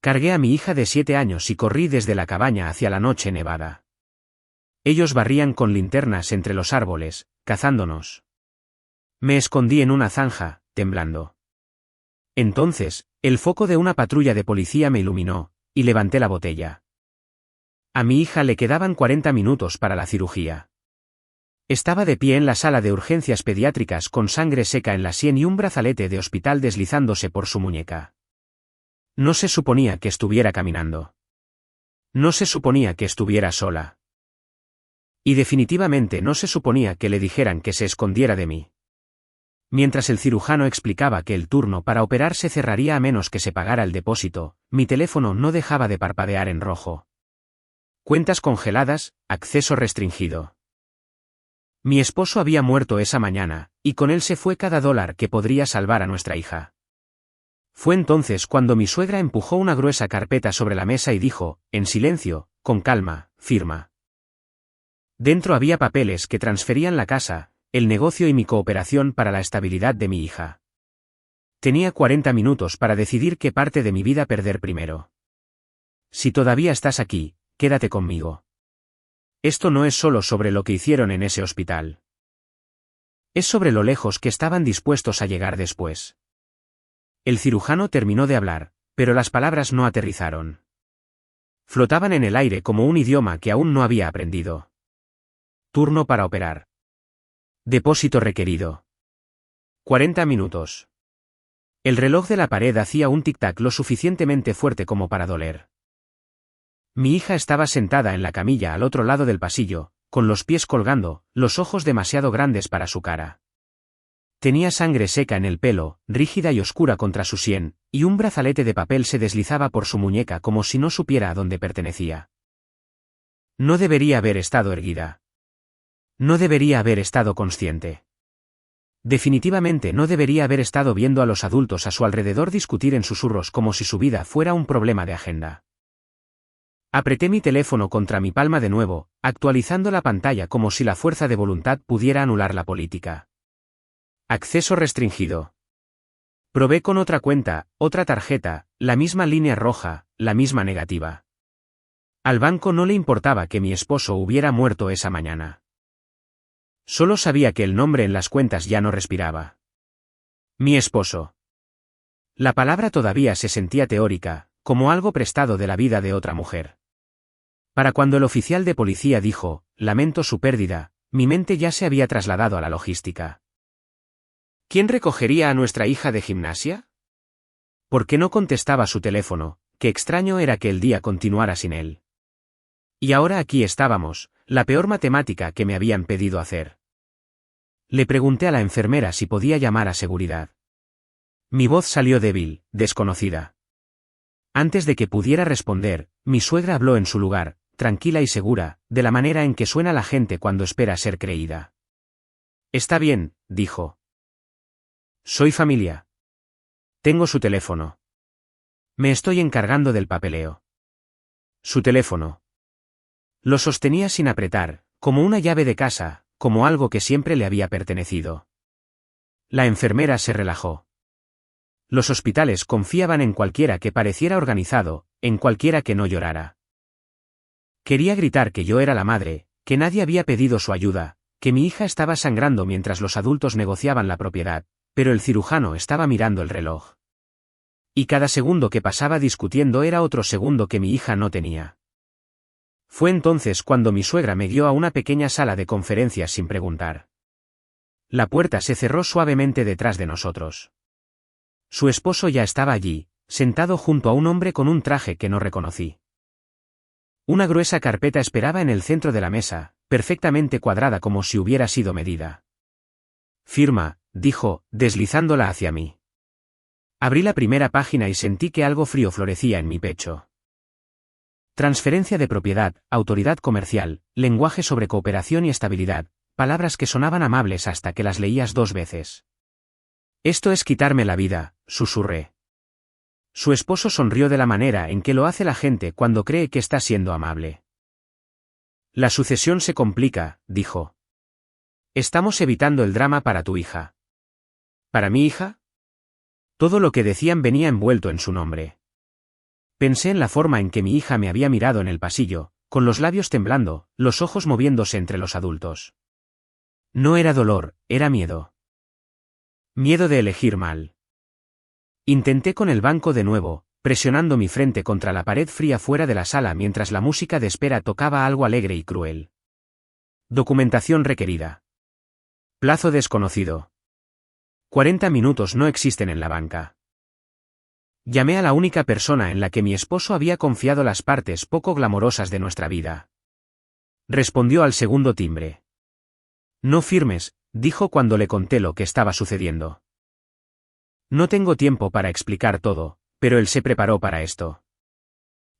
Cargué a mi hija de 7 años y corrí desde la cabaña hacia la noche nevada. Ellos barrían con linternas entre los árboles, cazándonos. Me escondí en una zanja, temblando. Entonces, el foco de una patrulla de policía me iluminó, y levanté la botella. A mi hija le quedaban 40 minutos para la cirugía. Estaba de pie en la sala de urgencias pediátricas con sangre seca en la sien y un brazalete de hospital deslizándose por su muñeca. No se suponía que estuviera caminando. No se suponía que estuviera sola. Y definitivamente no se suponía que le dijeran que se escondiera de mí. Mientras el cirujano explicaba que el turno para operar se cerraría a menos que se pagara el depósito, mi teléfono no dejaba de parpadear en rojo. Cuentas congeladas, acceso restringido. Mi esposo había muerto esa mañana, y con él se fue cada dólar que podría salvar a nuestra hija. Fue entonces cuando mi suegra empujó una gruesa carpeta sobre la mesa y dijo, en silencio, con calma, firma. Dentro había papeles que transferían la casa, el negocio y mi cooperación para la estabilidad de mi hija. Tenía 40 minutos para decidir qué parte de mi vida perder primero. Si todavía estás aquí, quédate conmigo. Esto no es solo sobre lo que hicieron en ese hospital. Es sobre lo lejos que estaban dispuestos a llegar después. El cirujano terminó de hablar, pero las palabras no aterrizaron. Flotaban en el aire como un idioma que aún no había aprendido. Turno para operar. Depósito requerido. 40 minutos. El reloj de la pared hacía un tic-tac lo suficientemente fuerte como para doler. Mi hija estaba sentada en la camilla al otro lado del pasillo, con los pies colgando, los ojos demasiado grandes para su cara. Tenía sangre seca en el pelo, rígida y oscura contra su sien, y un brazalete de papel se deslizaba por su muñeca como si no supiera a dónde pertenecía. No debería haber estado erguida. No debería haber estado consciente. Definitivamente no debería haber estado viendo a los adultos a su alrededor discutir en susurros como si su vida fuera un problema de agenda. Apreté mi teléfono contra mi palma de nuevo, actualizando la pantalla como si la fuerza de voluntad pudiera anular la política. Acceso restringido. Probé con otra cuenta, otra tarjeta, la misma línea roja, la misma negativa. Al banco no le importaba que mi esposo hubiera muerto esa mañana. Solo sabía que el nombre en las cuentas ya no respiraba. Mi esposo. La palabra todavía se sentía teórica, como algo prestado de la vida de otra mujer. Para cuando el oficial de policía dijo, lamento su pérdida, mi mente ya se había trasladado a la logística. ¿Quién recogería a nuestra hija de gimnasia? ¿Por qué no contestaba su teléfono? Qué extraño era que el día continuara sin él. Y ahora aquí estábamos, la peor matemática que me habían pedido hacer. Le pregunté a la enfermera si podía llamar a seguridad. Mi voz salió débil, desconocida. Antes de que pudiera responder, mi suegra habló en su lugar, tranquila y segura, de la manera en que suena la gente cuando espera ser creída. Está bien, dijo. Soy familia. Tengo su teléfono. Me estoy encargando del papeleo. Su teléfono. Lo sostenía sin apretar, como una llave de casa, como algo que siempre le había pertenecido. La enfermera se relajó. Los hospitales confiaban en cualquiera que pareciera organizado, en cualquiera que no llorara. Quería gritar que yo era la madre, que nadie había pedido su ayuda, que mi hija estaba sangrando mientras los adultos negociaban la propiedad, pero el cirujano estaba mirando el reloj. Y cada segundo que pasaba discutiendo era otro segundo que mi hija no tenía. Fue entonces cuando mi suegra me guió a una pequeña sala de conferencias sin preguntar. La puerta se cerró suavemente detrás de nosotros. Su esposo ya estaba allí, sentado junto a un hombre con un traje que no reconocí. Una gruesa carpeta esperaba en el centro de la mesa, perfectamente cuadrada como si hubiera sido medida. Firma, dijo, deslizándola hacia mí. Abrí la primera página y sentí que algo frío florecía en mi pecho. Transferencia de propiedad, autoridad comercial, lenguaje sobre cooperación y estabilidad, palabras que sonaban amables hasta que las leías 2 veces. Esto es quitarme la vida, susurré. Su esposo sonrió de la manera en que lo hace la gente cuando cree que está siendo amable. La sucesión se complica, dijo. Estamos evitando el drama para tu hija. ¿Para mi hija? Todo lo que decían venía envuelto en su nombre. Pensé en la forma en que mi hija me había mirado en el pasillo, con los labios temblando, los ojos moviéndose entre los adultos. No era dolor, era miedo. Miedo de elegir mal. Intenté con el banco de nuevo, presionando mi frente contra la pared fría fuera de la sala mientras la música de espera tocaba algo alegre y cruel. Documentación requerida. Plazo desconocido. 40 minutos no existen en la banca. Llamé a la única persona en la que mi esposo había confiado las partes poco glamorosas de nuestra vida. Respondió al segundo timbre. No firmes, dijo cuando le conté lo que estaba sucediendo. No tengo tiempo para explicar todo, pero él se preparó para esto.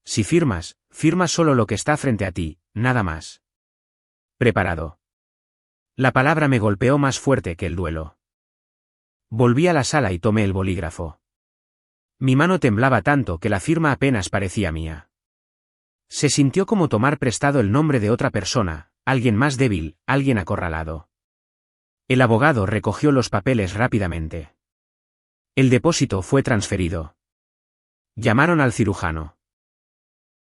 Si firmas, firma solo lo que está frente a ti, nada más. Preparado. La palabra me golpeó más fuerte que el duelo. Volví a la sala y tomé el bolígrafo. Mi mano temblaba tanto que la firma apenas parecía mía. Se sintió como tomar prestado el nombre de otra persona, alguien más débil, alguien acorralado. El abogado recogió los papeles rápidamente. El depósito fue transferido. Llamaron al cirujano.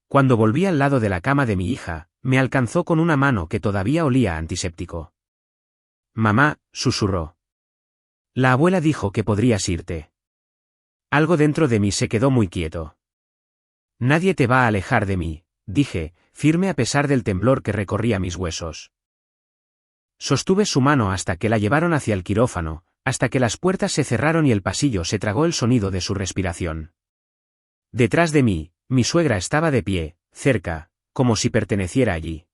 Cuando volví al lado de la cama de mi hija, me alcanzó con una mano que todavía olía a antiséptico. Mamá, susurró. La abuela dijo que podrías irte. Algo dentro de mí se quedó muy quieto. Nadie te va a alejar de mí, dije, firme a pesar del temblor que recorría mis huesos. Sostuve su mano hasta que la llevaron hacia el quirófano, hasta que las puertas se cerraron y el pasillo se tragó el sonido de su respiración. Detrás de mí, mi suegra estaba de pie, cerca, como si perteneciera allí.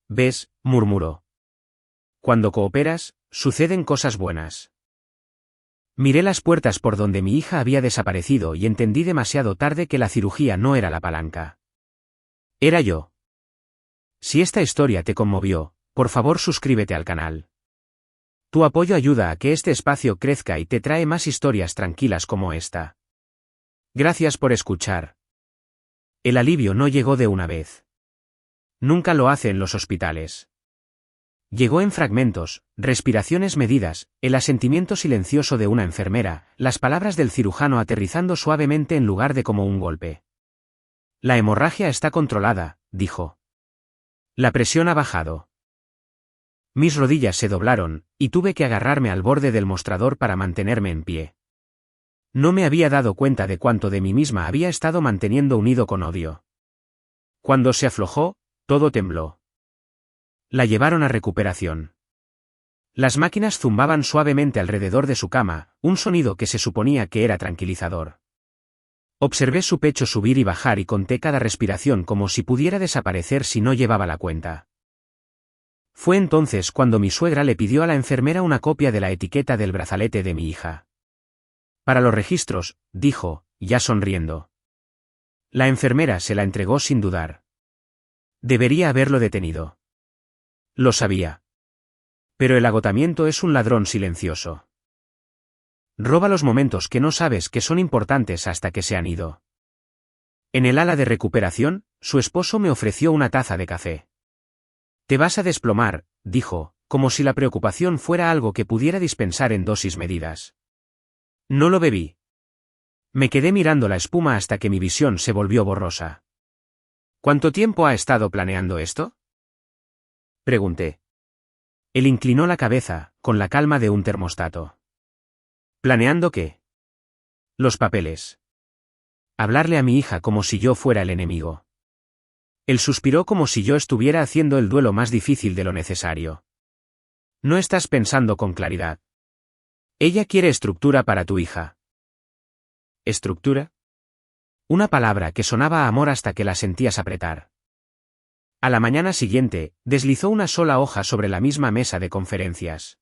¿Ves?, murmuró. Cuando cooperas, suceden cosas buenas. Miré las puertas por donde mi hija había desaparecido y entendí demasiado tarde que la cirugía no era la palanca. Era yo. Si esta historia te conmovió, por favor suscríbete al canal. Tu apoyo ayuda a que este espacio crezca y te trae más historias tranquilas como esta. Gracias por escuchar. El alivio no llegó de una vez. Nunca lo hace en los hospitales. Llegó en fragmentos, respiraciones medidas, el asentimiento silencioso de una enfermera, las palabras del cirujano aterrizando suavemente en lugar de como un golpe. La hemorragia está controlada, dijo. La presión ha bajado. Mis rodillas se doblaron, y tuve que agarrarme al borde del mostrador para mantenerme en pie. No me había dado cuenta de cuánto de mí misma había estado manteniendo unido con odio. Cuando se aflojó, todo tembló. La llevaron a recuperación. Las máquinas zumbaban suavemente alrededor de su cama, un sonido que se suponía que era tranquilizador. Observé su pecho subir y bajar y conté cada respiración como si pudiera desaparecer si no llevaba la cuenta. Fue entonces cuando mi suegra le pidió a la enfermera una copia de la etiqueta del brazalete de mi hija. Para los registros, dijo, ya sonriendo. La enfermera se la entregó sin dudar. Debería haberlo detenido. Lo sabía. Pero el agotamiento es un ladrón silencioso. Roba los momentos que no sabes que son importantes hasta que se han ido. En el ala de recuperación, su esposo me ofreció una taza de café. Te vas a desplomar, dijo, como si la preocupación fuera algo que pudiera dispensar en dosis medidas. No lo bebí. Me quedé mirando la espuma hasta que mi visión se volvió borrosa. ¿Cuánto tiempo ha estado planeando esto?, pregunté. Él inclinó la cabeza, con la calma de un termostato. ¿Planeando qué? Los papeles. Hablarle a mi hija como si yo fuera el enemigo. Él suspiró como si yo estuviera haciendo el duelo más difícil de lo necesario. No estás pensando con claridad. Ella quiere estructura para tu hija. ¿Estructura? Una palabra que sonaba a amor hasta que la sentías apretar. A la mañana siguiente, deslizó una sola hoja sobre la misma mesa de conferencias.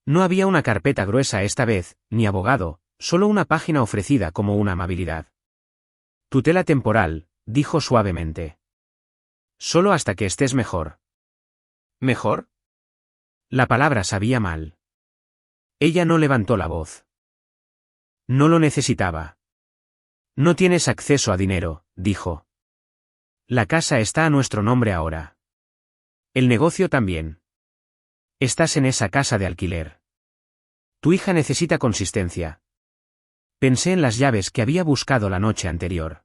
No había una carpeta gruesa esta vez, ni abogado, solo una página ofrecida como una amabilidad. Tutela temporal, dijo suavemente. Solo hasta que estés mejor. ¿Mejor? La palabra sabía mal. Ella no levantó la voz. No lo necesitaba. No tienes acceso a dinero, dijo. La casa está a nuestro nombre ahora. El negocio también. Estás en esa casa de alquiler. Tu hija necesita consistencia. Pensé en las llaves que había buscado la noche anterior.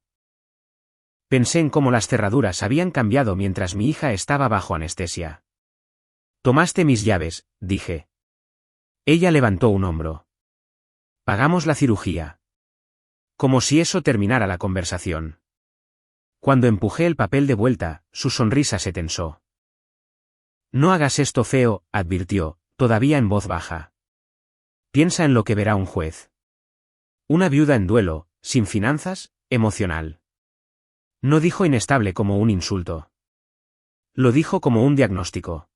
Pensé en cómo las cerraduras habían cambiado mientras mi hija estaba bajo anestesia. Tomaste mis llaves, dije. Ella levantó un hombro. Pagamos la cirugía. Como si eso terminara la conversación. Cuando empujé el papel de vuelta, su sonrisa se tensó. No hagas esto feo, advirtió, todavía en voz baja. Piensa en lo que verá un juez. Una viuda en duelo, sin finanzas, emocional. No dijo inestable como un insulto. Lo dijo como un diagnóstico.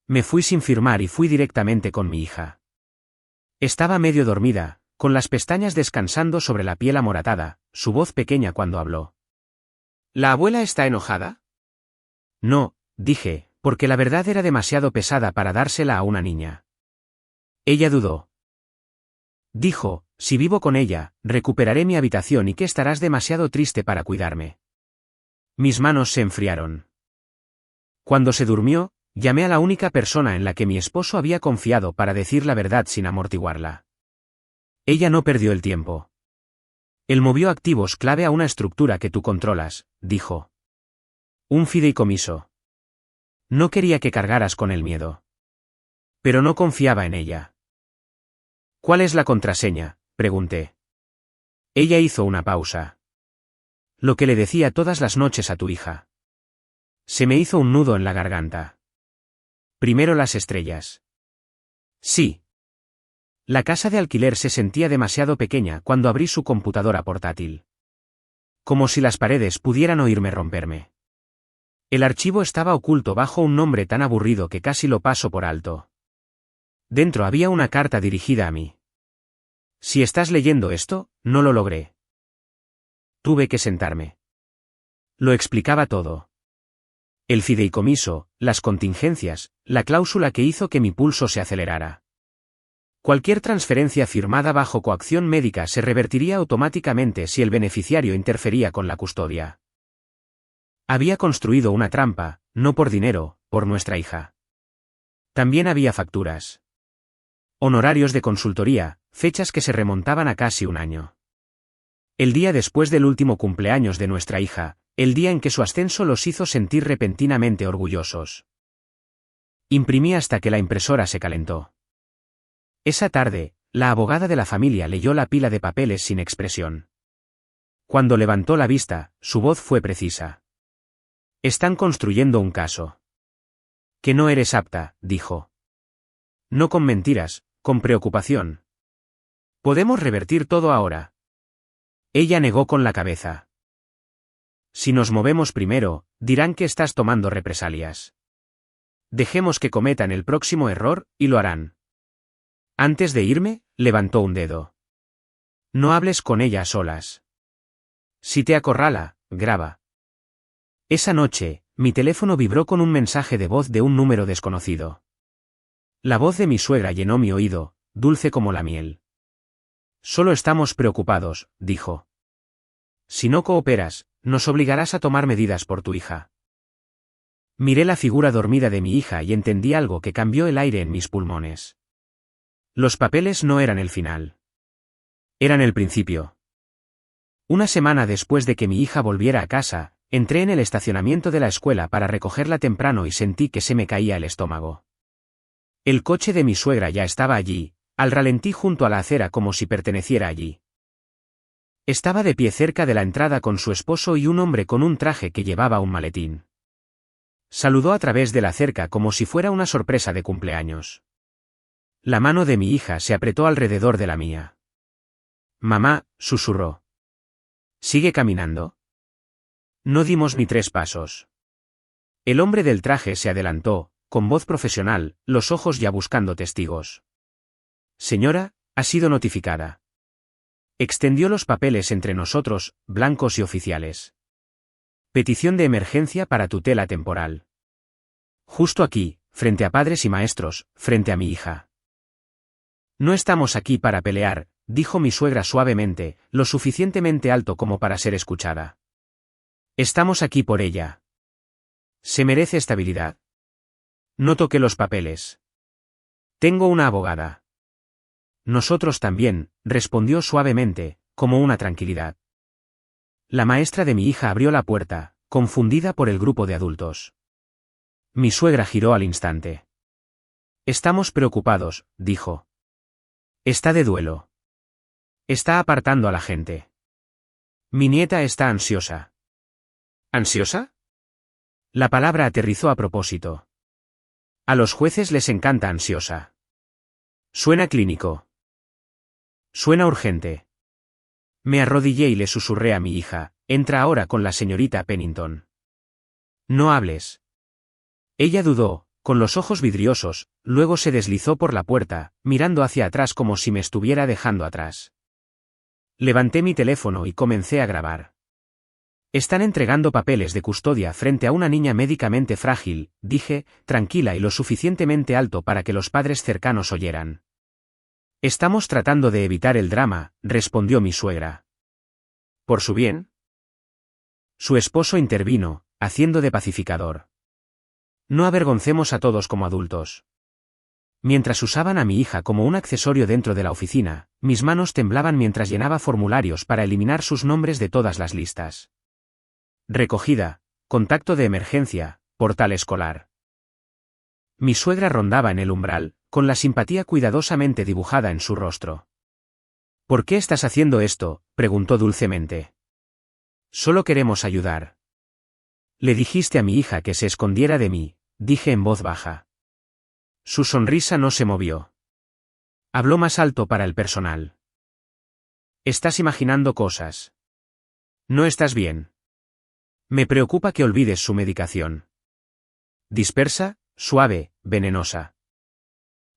Me fui sin firmar y fui directamente con mi hija. Estaba medio dormida, con las pestañas descansando sobre la piel amoratada, su voz pequeña cuando habló. ¿La abuela está enojada? No, dije, porque la verdad era demasiado pesada para dársela a una niña. Ella dudó. Dijo, si vivo con ella, recuperaré mi habitación y que estarás demasiado triste para cuidarme. Mis manos se enfriaron. Cuando se durmió, llamé a la única persona en la que mi esposo había confiado para decir la verdad sin amortiguarla. Ella no perdió el tiempo. Él movió activos clave a una estructura que tú controlas, dijo. Un fideicomiso. No quería que cargaras con el miedo. Pero no confiaba en ella. ¿Cuál es la contraseña?, pregunté. Ella hizo una pausa. Lo que le decía todas las noches a tu hija. Se me hizo un nudo en la garganta. Primero las estrellas. Sí. La casa de alquiler se sentía demasiado pequeña cuando abrí su computadora portátil. Como si las paredes pudieran oírme romperme. El archivo estaba oculto bajo un nombre tan aburrido que casi lo paso por alto. Dentro había una carta dirigida a mí. Si estás leyendo esto, no lo logré. Tuve que sentarme. Lo explicaba todo. El fideicomiso, las contingencias, la cláusula que hizo que mi pulso se acelerara. Cualquier transferencia firmada bajo coacción médica se revertiría automáticamente si el beneficiario interfería con la custodia. Había construido una trampa, no por dinero, por nuestra hija. También había facturas. Honorarios de consultoría, fechas que se remontaban a casi un año. El día después del último cumpleaños de nuestra hija, el día en que su ascenso los hizo sentir repentinamente orgullosos. Imprimí hasta que la impresora se calentó. Esa tarde, la abogada de la familia leyó la pila de papeles sin expresión. Cuando levantó la vista, su voz fue precisa. Están construyendo un caso. Que no eres apta, dijo. No con mentiras, con preocupación. ¿Podemos revertir todo ahora? Ella negó con la cabeza. Si nos movemos primero, dirán que estás tomando represalias. Dejemos que cometan el próximo error, y lo harán. Antes de irme, levantó un dedo. No hables con ella a solas. Si te acorrala, graba. Esa noche, mi teléfono vibró con un mensaje de voz de un número desconocido. La voz de mi suegra llenó mi oído, dulce como la miel. Solo estamos preocupados, dijo. Si no cooperas, nos obligarás a tomar medidas por tu hija. Miré la figura dormida de mi hija y entendí algo que cambió el aire en mis pulmones. Los papeles no eran el final. Eran el principio. Una semana después de que mi hija volviera a casa, entré en el estacionamiento de la escuela para recogerla temprano y sentí que se me caía el estómago. El coche de mi suegra ya estaba allí, al ralentí junto a la acera como si perteneciera allí. Estaba de pie cerca de la entrada con su esposo y un hombre con un traje que llevaba un maletín. Saludó a través de la cerca como si fuera una sorpresa de cumpleaños. La mano de mi hija se apretó alrededor de la mía. Mamá, susurró. ¿Sigue caminando? No dimos ni 3 pasos. El hombre del traje se adelantó, con voz profesional, los ojos ya buscando testigos. Señora, ha sido notificada. Extendió los papeles entre nosotros, blancos y oficiales. Petición de emergencia para tutela temporal. Justo aquí, frente a padres y maestros, frente a mi hija. No estamos aquí para pelear, dijo mi suegra suavemente, lo suficientemente alto como para ser escuchada. Estamos aquí por ella. Se merece estabilidad. No toque los papeles. Tengo una abogada. Nosotros también, respondió suavemente, como una tranquilidad. La maestra de mi hija abrió la puerta, confundida por el grupo de adultos. Mi suegra giró al instante. Estamos preocupados, dijo. Está de duelo. Está apartando a la gente. Mi nieta está ansiosa. ¿Ansiosa? La palabra aterrizó a propósito. A los jueces les encanta ansiosa. Suena clínico. Suena urgente. Me arrodillé y le susurré a mi hija, entra ahora con la señorita Pennington. No hables. Ella dudó, con los ojos vidriosos, luego se deslizó por la puerta, mirando hacia atrás como si me estuviera dejando atrás. Levanté mi teléfono y comencé a grabar. Están entregando papeles de custodia frente a una niña médicamente frágil, dije, tranquila y lo suficientemente alto para que los padres cercanos oyeran. Estamos tratando de evitar el drama, respondió mi suegra. ¿Por su bien? Su esposo intervino, haciendo de pacificador. No avergoncemos a todos como adultos. Mientras usaban a mi hija como un accesorio dentro de la oficina, mis manos temblaban mientras llenaba formularios para eliminar sus nombres de todas las listas. Recogida, contacto de emergencia, portal escolar. Mi suegra rondaba en el umbral, con la simpatía cuidadosamente dibujada en su rostro. ¿Por qué estás haciendo esto?, preguntó dulcemente. Solo queremos ayudar. Le dijiste a mi hija que se escondiera de mí, dije en voz baja. Su sonrisa no se movió. Habló más alto para el personal. Estás imaginando cosas. No estás bien. Me preocupa que olvides su medicación. Dispersa, suave, venenosa.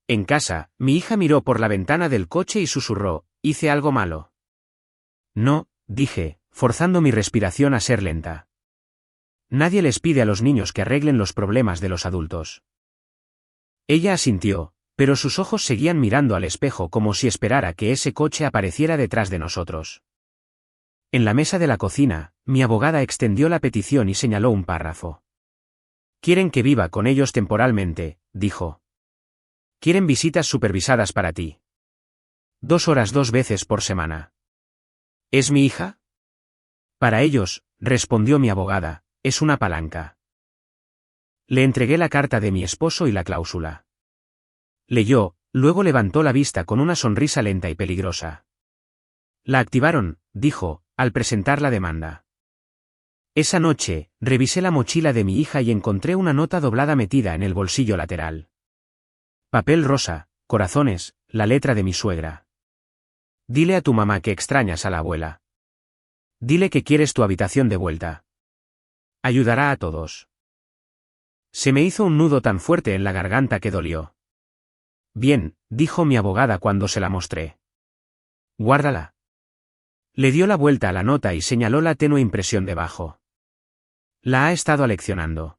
En casa, mi hija miró por la ventana del coche y susurró, ¿hice algo malo? No, dije, forzando mi respiración a ser lenta. Nadie les pide a los niños que arreglen los problemas de los adultos. Ella asintió, pero sus ojos seguían mirando al espejo como si esperara que ese coche apareciera detrás de nosotros. En la mesa de la cocina, mi abogada extendió la petición y señaló un párrafo. Quieren que viva con ellos temporalmente, dijo. Quieren visitas supervisadas para ti. 2 horas 2 veces por semana. ¿Es mi hija? Para ellos, respondió mi abogada, es una palanca. Le entregué la carta de mi esposo y la cláusula. Leyó, luego levantó la vista con una sonrisa lenta y peligrosa. La activaron, dijo, al presentar la demanda. Esa noche, revisé la mochila de mi hija y encontré una nota doblada metida en el bolsillo lateral. Papel rosa, corazones, la letra de mi suegra. Dile a tu mamá que extrañas a la abuela. Dile que quieres tu habitación de vuelta. Ayudará a todos. Se me hizo un nudo tan fuerte en la garganta que dolió. Bien, dijo mi abogada cuando se la mostré. Guárdala. Le dio la vuelta a la nota y señaló la tenue impresión debajo. La ha estado aleccionando.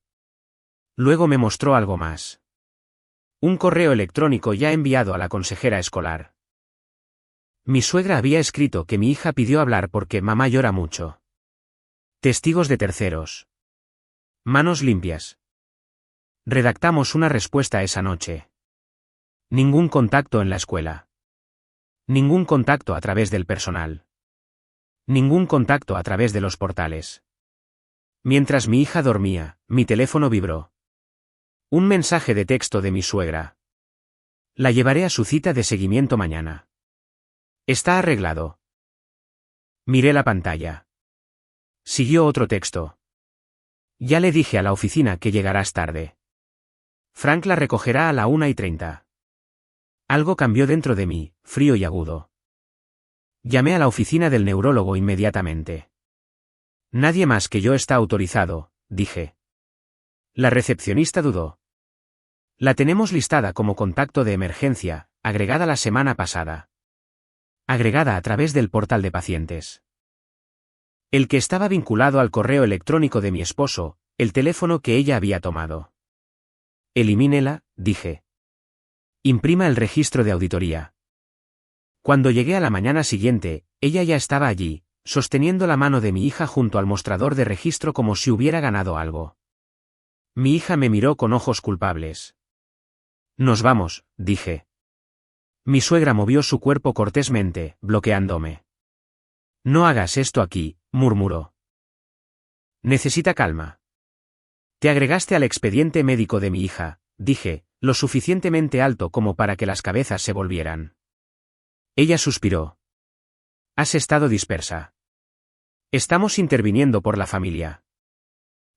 Luego me mostró algo más. Un correo electrónico ya enviado a la consejera escolar. Mi suegra había escrito que mi hija pidió hablar porque mamá llora mucho. Testigos de terceros. Manos limpias. Redactamos una respuesta esa noche. Ningún contacto en la escuela. Ningún contacto a través del personal. Ningún contacto a través de los portales. Mientras mi hija dormía, mi teléfono vibró. Un mensaje de texto de mi suegra. La llevaré a su cita de seguimiento mañana. Está arreglado. Miré la pantalla. Siguió otro texto. Ya le dije a la oficina que llegarás tarde. Frank la recogerá a la 1:30. Algo cambió dentro de mí, frío y agudo. Llamé a la oficina del neurólogo inmediatamente. Nadie más que yo está autorizado, dije. La recepcionista dudó. La tenemos listada como contacto de emergencia, agregada la semana pasada. Agregada a través del portal de pacientes. El que estaba vinculado al correo electrónico de mi esposo, el teléfono que ella había tomado. Elimínela, dije. Imprima el registro de auditoría. Cuando llegué a la mañana siguiente, ella ya estaba allí, sosteniendo la mano de mi hija junto al mostrador de registro como si hubiera ganado algo. Mi hija me miró con ojos culpables. Nos vamos, dije. Mi suegra movió su cuerpo cortésmente, bloqueándome. No hagas esto aquí, murmuró. Necesita calma. Te agregaste al expediente médico de mi hija, dije, lo suficientemente alto como para que las cabezas se volvieran. Ella suspiró. Has estado dispersa. Estamos interviniendo por la familia.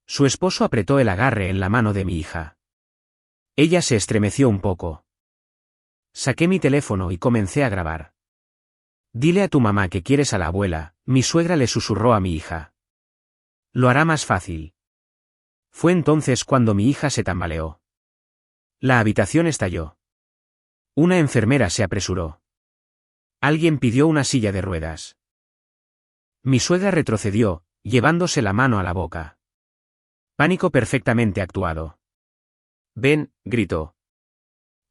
Su esposo apretó el agarre en la mano de mi hija. Ella se estremeció un poco. Saqué mi teléfono y comencé a grabar. Dile a tu mamá que quieres a la abuela, mi suegra le susurró a mi hija. Lo hará más fácil. Fue entonces cuando mi hija se tambaleó. La habitación estalló. Una enfermera se apresuró. Alguien pidió una silla de ruedas. Mi suegra retrocedió, llevándose la mano a la boca. Pánico perfectamente actuado. Ven, gritó.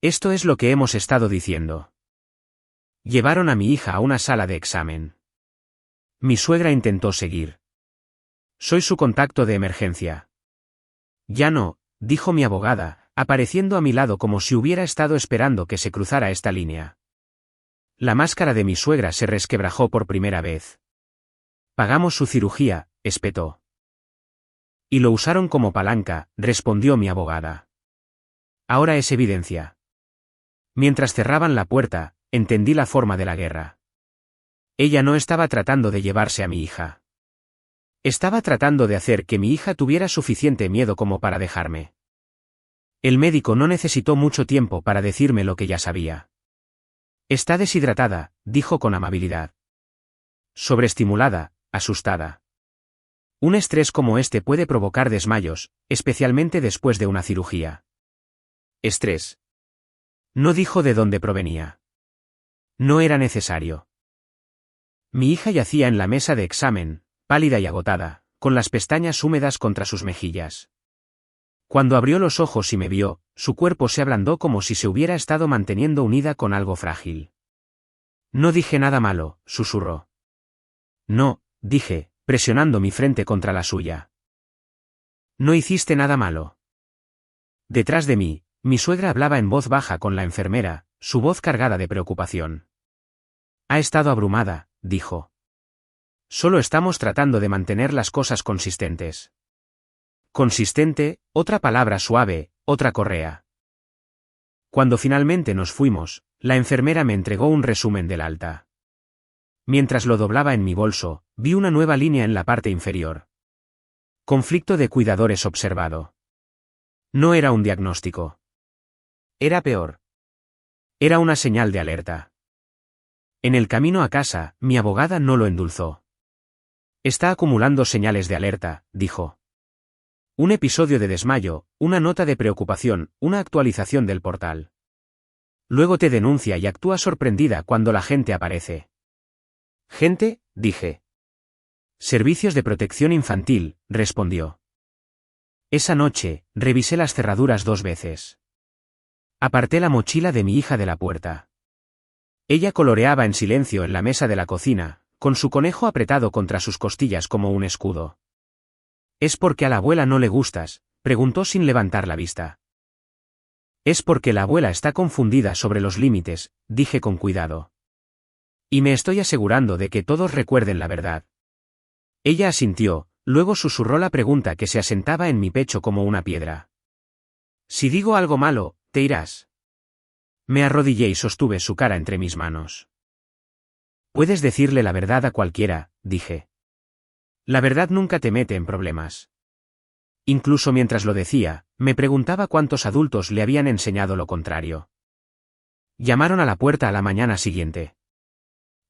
Esto es lo que hemos estado diciendo. Llevaron a mi hija a una sala de examen. Mi suegra intentó seguir. Soy su contacto de emergencia. Ya no, dijo mi abogada, apareciendo a mi lado como si hubiera estado esperando que se cruzara esta línea. La máscara de mi suegra se resquebrajó por primera vez. Pagamos su cirugía, espetó. Y lo usaron como palanca, respondió mi abogada. Ahora es evidencia. Mientras cerraban la puerta, entendí la forma de la guerra. Ella no estaba tratando de llevarse a mi hija. Estaba tratando de hacer que mi hija tuviera suficiente miedo como para dejarme. El médico no necesitó mucho tiempo para decirme lo que ya sabía. Está deshidratada, dijo con amabilidad. Sobreestimulada, asustada. Un estrés como este puede provocar desmayos, especialmente después de una cirugía. Estrés. No dijo de dónde provenía. No era necesario. Mi hija yacía en la mesa de examen, pálida y agotada, con las pestañas húmedas contra sus mejillas. Cuando abrió los ojos y me vio, su cuerpo se ablandó como si se hubiera estado manteniendo unida con algo frágil. No dije nada malo, susurró. No, dije, presionando mi frente contra la suya. No hiciste nada malo. Detrás de mí, mi suegra hablaba en voz baja con la enfermera, su voz cargada de preocupación. Ha estado abrumada, dijo. Solo estamos tratando de mantener las cosas consistentes. Consistente, otra palabra suave, otra correa. Cuando finalmente nos fuimos, la enfermera me entregó un resumen del alta. Mientras lo doblaba en mi bolso, vi una nueva línea en la parte inferior. Conflicto de cuidadores observado. No era un diagnóstico. Era peor. Era una señal de alerta. En el camino a casa, mi abogada no lo endulzó. Está acumulando señales de alerta, dijo. Un episodio de desmayo, una nota de preocupación, una actualización del portal. Luego te denuncia y actúa sorprendida cuando la gente aparece. ¿Gente?, dije. Servicios de protección infantil, respondió. Esa noche, revisé las cerraduras 2 veces. Aparté la mochila de mi hija de la puerta. Ella coloreaba en silencio en la mesa de la cocina, con su conejo apretado contra sus costillas como un escudo. ¿Es porque a la abuela no le gustas?, preguntó sin levantar la vista. Es porque la abuela está confundida sobre los límites, dije con cuidado. Y me estoy asegurando de que todos recuerden la verdad. Ella asintió, luego susurró la pregunta que se asentaba en mi pecho como una piedra. Si digo algo malo, te irás. Me arrodillé y sostuve su cara entre mis manos. Puedes decirle la verdad a cualquiera, dije. La verdad nunca te mete en problemas. Incluso mientras lo decía, me preguntaba cuántos adultos le habían enseñado lo contrario. Llamaron a la puerta a la mañana siguiente.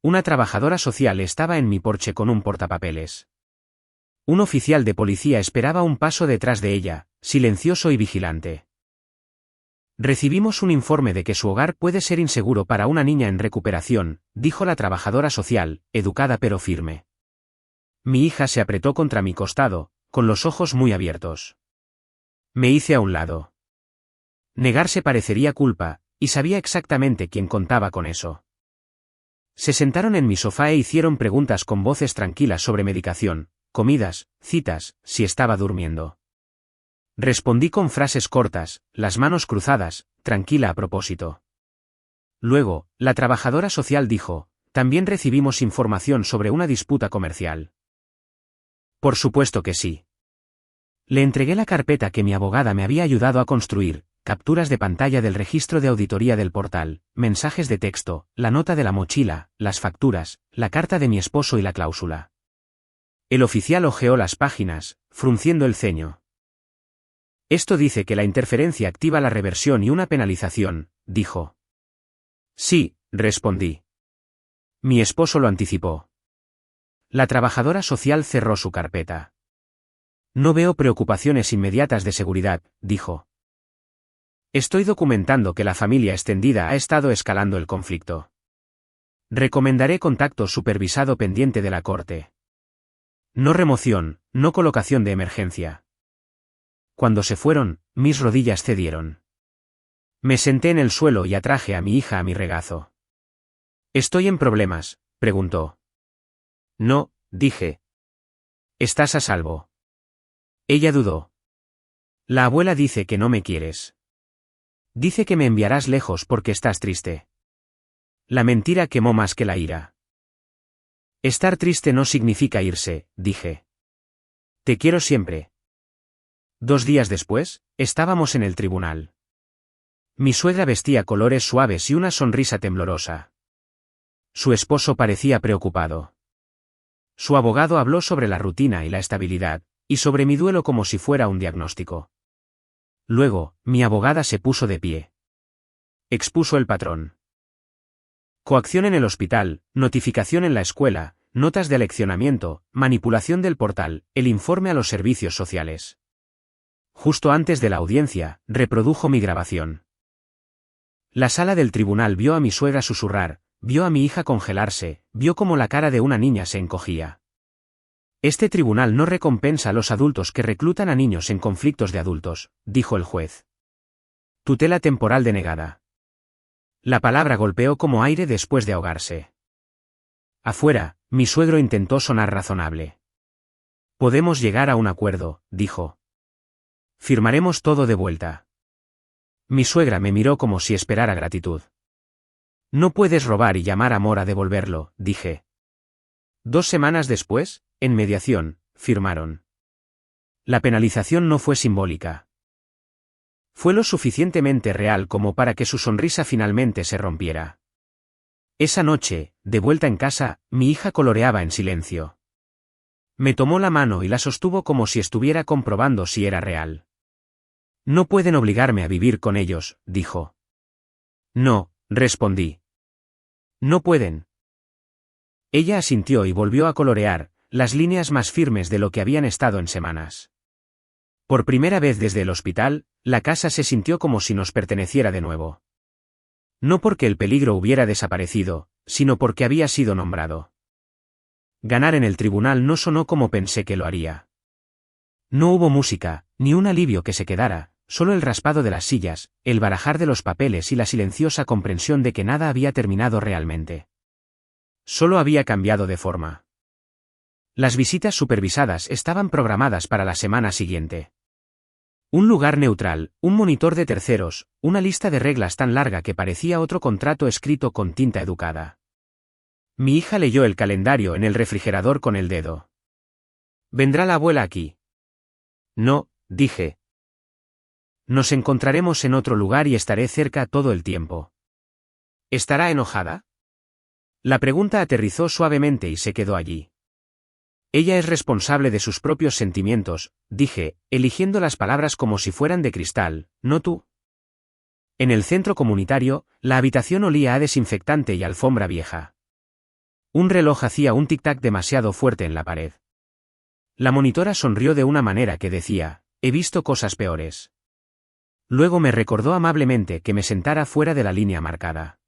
Una trabajadora social estaba en mi porche con un portapapeles. Un oficial de policía esperaba un paso detrás de ella, silencioso y vigilante. Recibimos un informe de que su hogar puede ser inseguro para una niña en recuperación, dijo la trabajadora social, educada pero firme. Mi hija se apretó contra mi costado, con los ojos muy abiertos. Me hice a un lado. Negarse parecería culpa, y sabía exactamente quién contaba con eso. Se sentaron en mi sofá e hicieron preguntas con voces tranquilas sobre medicación, comidas, citas, si estaba durmiendo. Respondí con frases cortas, las manos cruzadas, tranquila a propósito. Luego, la trabajadora social dijo, también recibimos información sobre una disputa comercial. Por supuesto que sí. Le entregué la carpeta que mi abogada me había ayudado a construir, capturas de pantalla del registro de auditoría del portal, mensajes de texto, la nota de la mochila, las facturas, la carta de mi esposo y la cláusula. El oficial hojeó las páginas, frunciendo el ceño. Esto dice que la interferencia activa la reversión y una penalización, dijo. Sí, respondí. Mi esposo lo anticipó. La trabajadora social cerró su carpeta. No veo preocupaciones inmediatas de seguridad, dijo. Estoy documentando que la familia extendida ha estado escalando el conflicto. Recomendaré contacto supervisado pendiente de la corte. No remoción, no colocación de emergencia. Cuando se fueron, mis rodillas cedieron. Me senté en el suelo y atraje a mi hija a mi regazo. ¿Estoy en problemas?, preguntó. No, dije. Estás a salvo. Ella dudó. La abuela dice que no me quieres. Dice que me enviarás lejos porque estás triste. La mentira quemó más que la ira. Estar triste no significa irse, dije. Te quiero siempre. 2 días después, estábamos en el tribunal. Mi suegra vestía colores suaves y una sonrisa temblorosa. Su esposo parecía preocupado. Su abogado habló sobre la rutina y la estabilidad, y sobre mi duelo como si fuera un diagnóstico. Luego, mi abogada se puso de pie. Expuso el patrón. Coacción en el hospital, notificación en la escuela, notas de aleccionamiento, manipulación del portal, el informe a los servicios sociales. Justo antes de la audiencia, reprodujo mi grabación. La sala del tribunal vio a mi suegra susurrar, vio a mi hija congelarse, vio cómo la cara de una niña se encogía. Este tribunal no recompensa a los adultos que reclutan a niños en conflictos de adultos, dijo el juez. Tutela temporal denegada. La palabra golpeó como aire después de ahogarse. Afuera, mi suegro intentó sonar razonable. Podemos llegar a un acuerdo, dijo. Firmaremos todo de vuelta. Mi suegra me miró como si esperara gratitud. No puedes robar y llamar amor a devolverlo, dije. 2 semanas después, en mediación, firmaron. La penalización no fue simbólica. Fue lo suficientemente real como para que su sonrisa finalmente se rompiera. Esa noche, de vuelta en casa, mi hija coloreaba en silencio. Me tomó la mano y la sostuvo como si estuviera comprobando si era real. No pueden obligarme a vivir con ellos, dijo. No, respondí. No pueden. Ella asintió y volvió a colorear, las líneas más firmes de lo que habían estado en semanas. Por primera vez desde el hospital, la casa se sintió como si nos perteneciera de nuevo. No porque el peligro hubiera desaparecido, sino porque había sido nombrado. Ganar en el tribunal no sonó como pensé que lo haría. No hubo música, ni un alivio que se quedara, solo el raspado de las sillas, el barajar de los papeles y la silenciosa comprensión de que nada había terminado realmente. Solo había cambiado de forma. Las visitas supervisadas estaban programadas para la semana siguiente. Un lugar neutral, un monitor de terceros, una lista de reglas tan larga que parecía otro contrato escrito con tinta educada. Mi hija leyó el calendario en el refrigerador con el dedo. ¿Vendrá la abuela aquí? No, dije. Nos encontraremos en otro lugar y estaré cerca todo el tiempo. ¿Estará enojada? La pregunta aterrizó suavemente y se quedó allí. Ella es responsable de sus propios sentimientos, dije, eligiendo las palabras como si fueran de cristal, no tú. En el centro comunitario, la habitación olía a desinfectante y alfombra vieja. Un reloj hacía un tic-tac demasiado fuerte en la pared. La monitora sonrió de una manera que decía, he visto cosas peores. Luego me recordó amablemente que me sentara fuera de la línea marcada.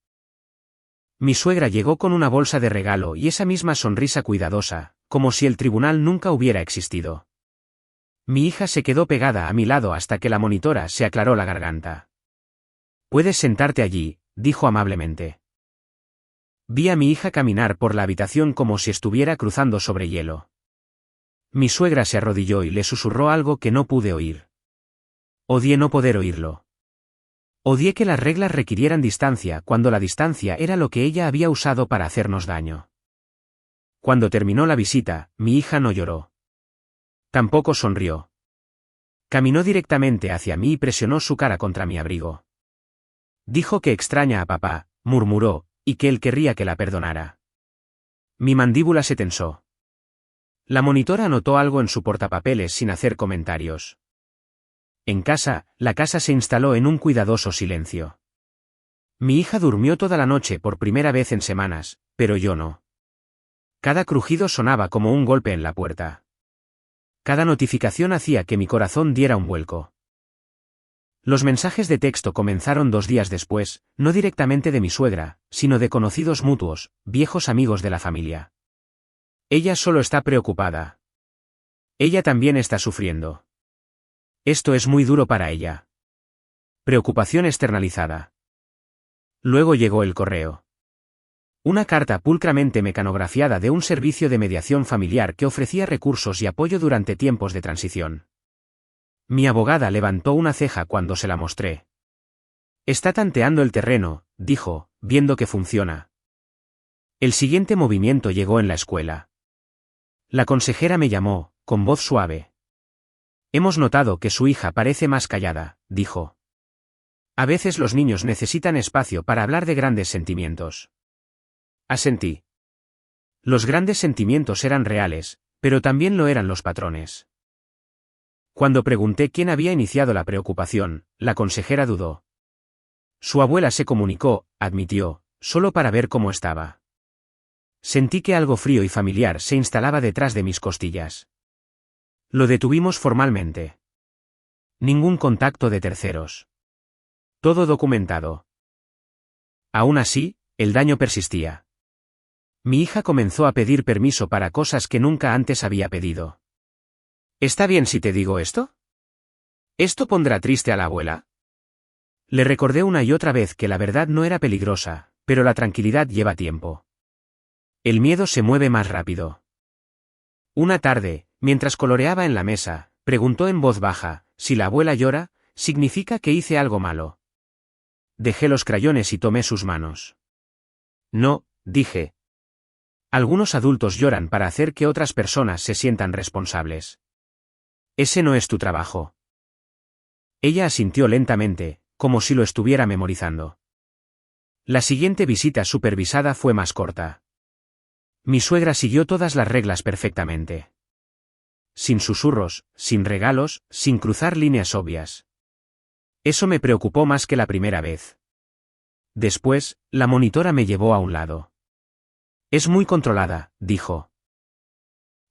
Mi suegra llegó con una bolsa de regalo y esa misma sonrisa cuidadosa, como si el tribunal nunca hubiera existido. Mi hija se quedó pegada a mi lado hasta que la monitora se aclaró la garganta. Puedes sentarte allí, dijo amablemente. Vi a mi hija caminar por la habitación como si estuviera cruzando sobre hielo. Mi suegra se arrodilló y le susurró algo que no pude oír. Odié no poder oírlo. Odié que las reglas requirieran distancia cuando la distancia era lo que ella había usado para hacernos daño. Cuando terminó la visita, mi hija no lloró. Tampoco sonrió. Caminó directamente hacia mí y presionó su cara contra mi abrigo. Dijo que extraña a papá, murmuró, y que él querría que la perdonara. Mi mandíbula se tensó. La monitora notó algo en su portapapeles sin hacer comentarios. En casa, la casa se instaló en un cuidadoso silencio. Mi hija durmió toda la noche por primera vez en semanas, pero yo no. Cada crujido sonaba como un golpe en la puerta. Cada notificación hacía que mi corazón diera un vuelco. Los mensajes de texto comenzaron 2 días después, no directamente de mi suegra, sino de conocidos mutuos, viejos amigos de la familia. Ella solo está preocupada. Ella también está sufriendo. Esto es muy duro para ella. Preocupación externalizada. Luego llegó el correo. Una carta pulcramente mecanografiada de un servicio de mediación familiar que ofrecía recursos y apoyo durante tiempos de transición. Mi abogada levantó una ceja cuando se la mostré. Está tanteando el terreno, dijo, viendo que funciona. El siguiente movimiento llegó en la escuela. La consejera me llamó, con voz suave. Hemos notado que su hija parece más callada, dijo. A veces los niños necesitan espacio para hablar de grandes sentimientos. Asentí. Los grandes sentimientos eran reales, pero también lo eran los patrones. Cuando pregunté quién había iniciado la preocupación, la consejera dudó. Su abuela se comunicó, admitió, solo para ver cómo estaba. Sentí que algo frío y familiar se instalaba detrás de mis costillas. Lo detuvimos formalmente. Ningún contacto de terceros. Todo documentado. Aún así, el daño persistía. Mi hija comenzó a pedir permiso para cosas que nunca antes había pedido. ¿Está bien si te digo esto? ¿Esto pondrá triste a la abuela? Le recordé una y otra vez que la verdad no era peligrosa, pero la tranquilidad lleva tiempo. El miedo se mueve más rápido. Una tarde, mientras coloreaba en la mesa, preguntó en voz baja, si la abuela llora, significa que hice algo malo. Dejé los crayones y tomé sus manos. No, dije. Algunos adultos lloran para hacer que otras personas se sientan responsables. Ese no es tu trabajo. Ella asintió lentamente, como si lo estuviera memorizando. La siguiente visita supervisada fue más corta. Mi suegra siguió todas las reglas perfectamente. Sin susurros, sin regalos, sin cruzar líneas obvias. Eso me preocupó más que la primera vez. Después, la monitora me llevó a un lado. Es muy controlada, dijo.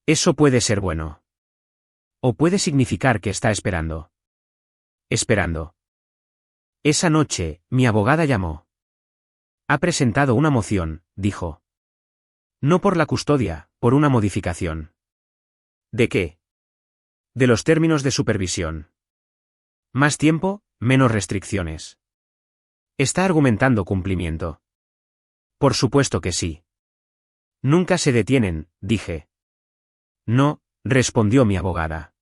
Eso puede ser bueno. O puede significar que está esperando. Esperando. Esa noche, mi abogada llamó. Ha presentado una moción, dijo. No por la custodia, por una modificación. ¿De qué? De los términos de supervisión. Más tiempo, menos restricciones. Está argumentando cumplimiento. Por supuesto que sí. Nunca se detienen, dije. No, respondió mi abogada.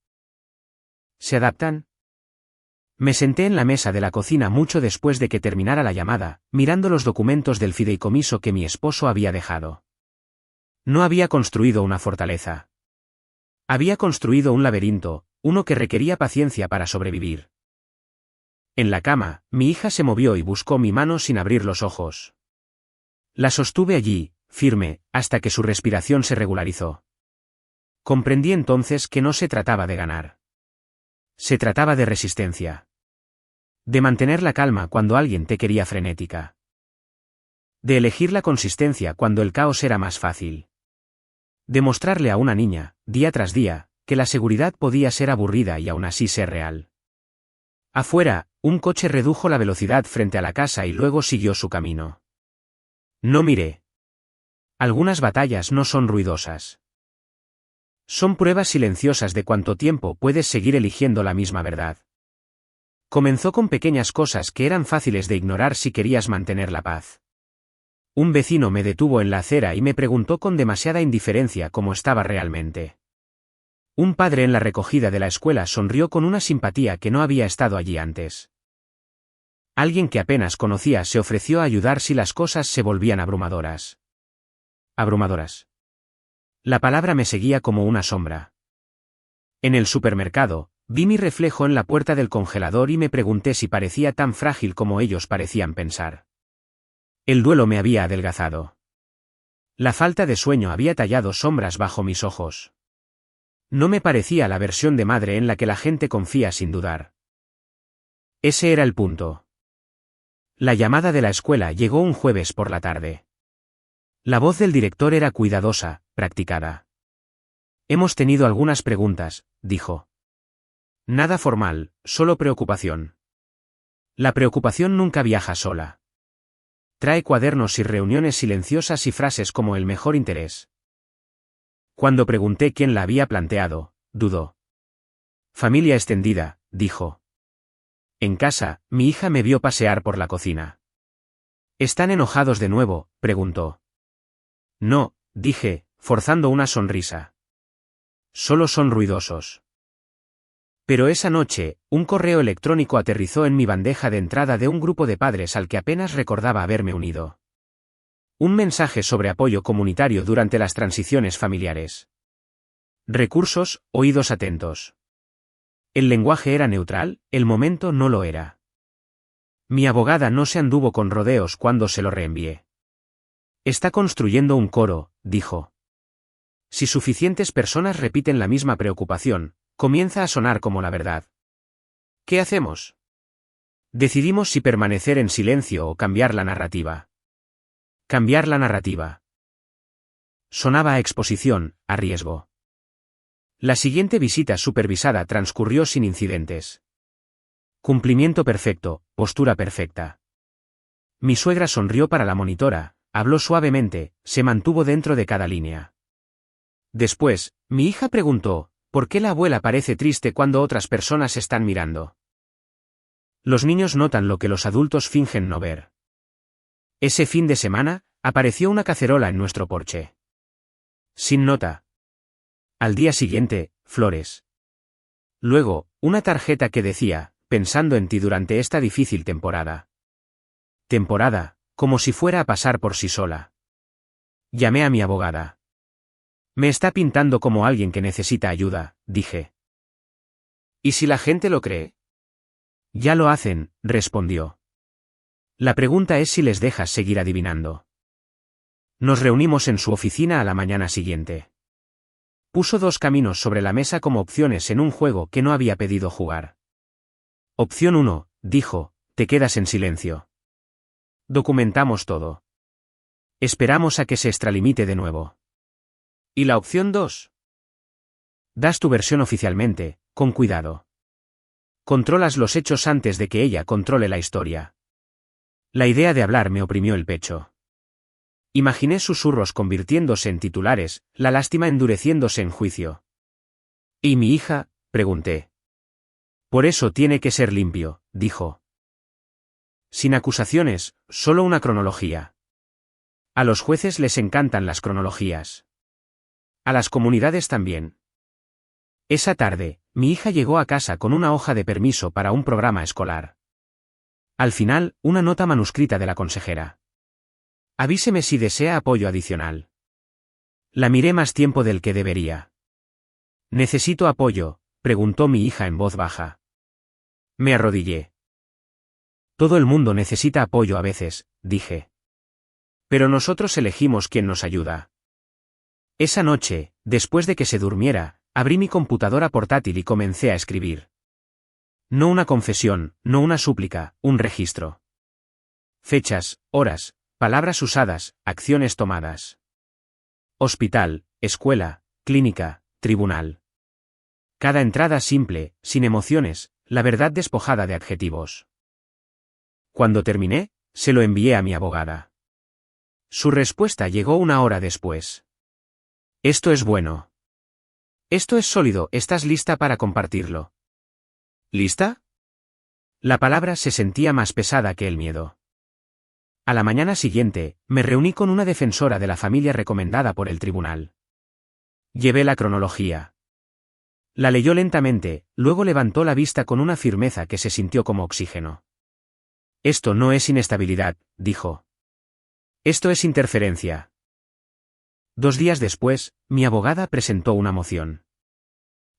¿Se adaptan? Me senté en la mesa de la cocina mucho después de que terminara la llamada, mirando los documentos del fideicomiso que mi esposo había dejado. No había construido una fortaleza. Había construido un laberinto, uno que requería paciencia para sobrevivir. En la cama, mi hija se movió y buscó mi mano sin abrir los ojos. La sostuve allí, firme, hasta que su respiración se regularizó. Comprendí entonces que no se trataba de ganar. Se trataba de resistencia. De mantener la calma cuando alguien te quería frenética. De elegir la consistencia cuando el caos era más fácil. De mostrarle a una niña, día tras día, que la seguridad podía ser aburrida y aún así ser real. Afuera, un coche redujo la velocidad frente a la casa y luego siguió su camino. No miré. Algunas batallas no son ruidosas. Son pruebas silenciosas de cuánto tiempo puedes seguir eligiendo la misma verdad. Comenzó con pequeñas cosas que eran fáciles de ignorar si querías mantener la paz. Un vecino me detuvo en la acera y me preguntó con demasiada indiferencia cómo estaba realmente. Un padre en la recogida de la escuela sonrió con una simpatía que no había estado allí antes. Alguien que apenas conocía se ofreció a ayudar si las cosas se volvían abrumadoras. Abrumadoras. La palabra me seguía como una sombra. En el supermercado, Vi mi reflejo en la puerta del congelador y me pregunté si parecía tan frágil como ellos parecían pensar. El duelo me había adelgazado. La falta de sueño había tallado sombras bajo mis ojos. No me parecía la versión de madre en la que la gente confía sin dudar. Ese era el punto. La llamada de la escuela llegó un jueves por la tarde. La voz del director era cuidadosa, practicada. Hemos tenido algunas preguntas, dijo. Nada formal, solo preocupación. La preocupación nunca viaja sola. Trae cuadernos y reuniones silenciosas y frases como el mejor interés. Cuando pregunté quién la había planteado, dudó. Familia extendida, dijo. En casa, mi hija me vio pasear por la cocina. ¿Están enojados de nuevo?, preguntó. No, dije, forzando una sonrisa. Solo son ruidosos. Pero esa noche, un correo electrónico aterrizó en mi bandeja de entrada de un grupo de padres al que apenas recordaba haberme unido. Un mensaje sobre apoyo comunitario durante las transiciones familiares. Recursos, oídos atentos. El lenguaje era neutral, el momento no lo era. Mi abogada no se anduvo con rodeos cuando se lo reenvié. Está construyendo un coro, dijo. Si suficientes personas repiten la misma preocupación, comienza a sonar como la verdad. ¿Qué hacemos? Decidimos si permanecer en silencio o cambiar la narrativa. Cambiar la narrativa. Sonaba a exposición, a riesgo. La siguiente visita supervisada transcurrió sin incidentes. Cumplimiento perfecto, postura perfecta. Mi suegra sonrió para la monitora, habló suavemente, se mantuvo dentro de cada línea. Después, mi hija preguntó, ¿por qué la abuela parece triste cuando otras personas están mirando? Los niños notan lo que los adultos fingen no ver. Ese fin de semana, apareció una cacerola en nuestro porche. Sin nota. Al día siguiente, flores. Luego, una tarjeta que decía, pensando en ti durante esta difícil temporada. Temporada, como si fuera a pasar por sí sola. Llamé a mi abogada. Me está pintando como alguien que necesita ayuda, dije. ¿Y si la gente lo cree? Ya lo hacen, respondió. La pregunta es si les dejas seguir adivinando. Nos reunimos en su oficina a la mañana siguiente. Puso 2 caminos sobre la mesa como opciones en un juego que no había pedido jugar. Opción 1, dijo, te quedas en silencio. Documentamos todo. Esperamos a que se extralimite de nuevo. ¿Y la opción 2? Das tu versión oficialmente, con cuidado. Controlas los hechos antes de que ella controle la historia. La idea de hablar me oprimió el pecho. Imaginé susurros convirtiéndose en titulares, la lástima endureciéndose en juicio. ¿Y mi hija?, pregunté. Por eso tiene que ser limpio, dijo. Sin acusaciones, solo una cronología. A los jueces les encantan las cronologías. A las comunidades también. Esa tarde, mi hija llegó a casa con una hoja de permiso para un programa escolar. Al final, una nota manuscrita de la consejera. Avíseme si desea apoyo adicional. La miré más tiempo del que debería. ¿Necesito apoyo?, preguntó mi hija en voz baja. Me arrodillé. Todo el mundo necesita apoyo a veces, dije. Pero nosotros elegimos quién nos ayuda. Esa noche, después de que se durmiera, abrí mi computadora portátil y comencé a escribir. No una confesión, no una súplica, un registro. Fechas, horas, palabras usadas, acciones tomadas. Hospital, escuela, clínica, tribunal. Cada entrada simple, sin emociones, la verdad despojada de adjetivos. Cuando terminé, se lo envié a mi abogada. Su respuesta llegó 1 hora después. Esto es bueno. Esto es sólido, ¿estás lista para compartirlo? ¿Lista? La palabra se sentía más pesada que el miedo. A la mañana siguiente, me reuní con una defensora de la familia recomendada por el tribunal. Llevé la cronología. La leyó lentamente, luego levantó la vista con una firmeza que se sintió como oxígeno. Esto no es inestabilidad, dijo. Esto es interferencia. 2 días después, mi abogada presentó una moción.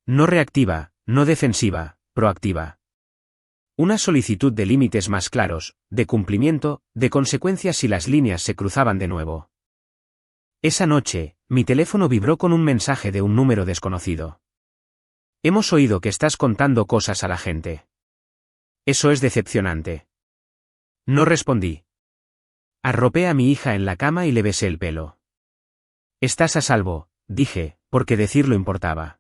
No reactiva, No defensiva, proactiva. Una solicitud de límites más claros, de cumplimiento, de consecuencias si las líneas se cruzaban de nuevo. Esa noche, mi teléfono vibró con un mensaje de un número desconocido. Hemos oído que estás contando cosas a la gente. Eso es decepcionante. No respondí. Arropé a mi hija en la cama y le besé el pelo. Estás a salvo, dije, porque decirlo importaba.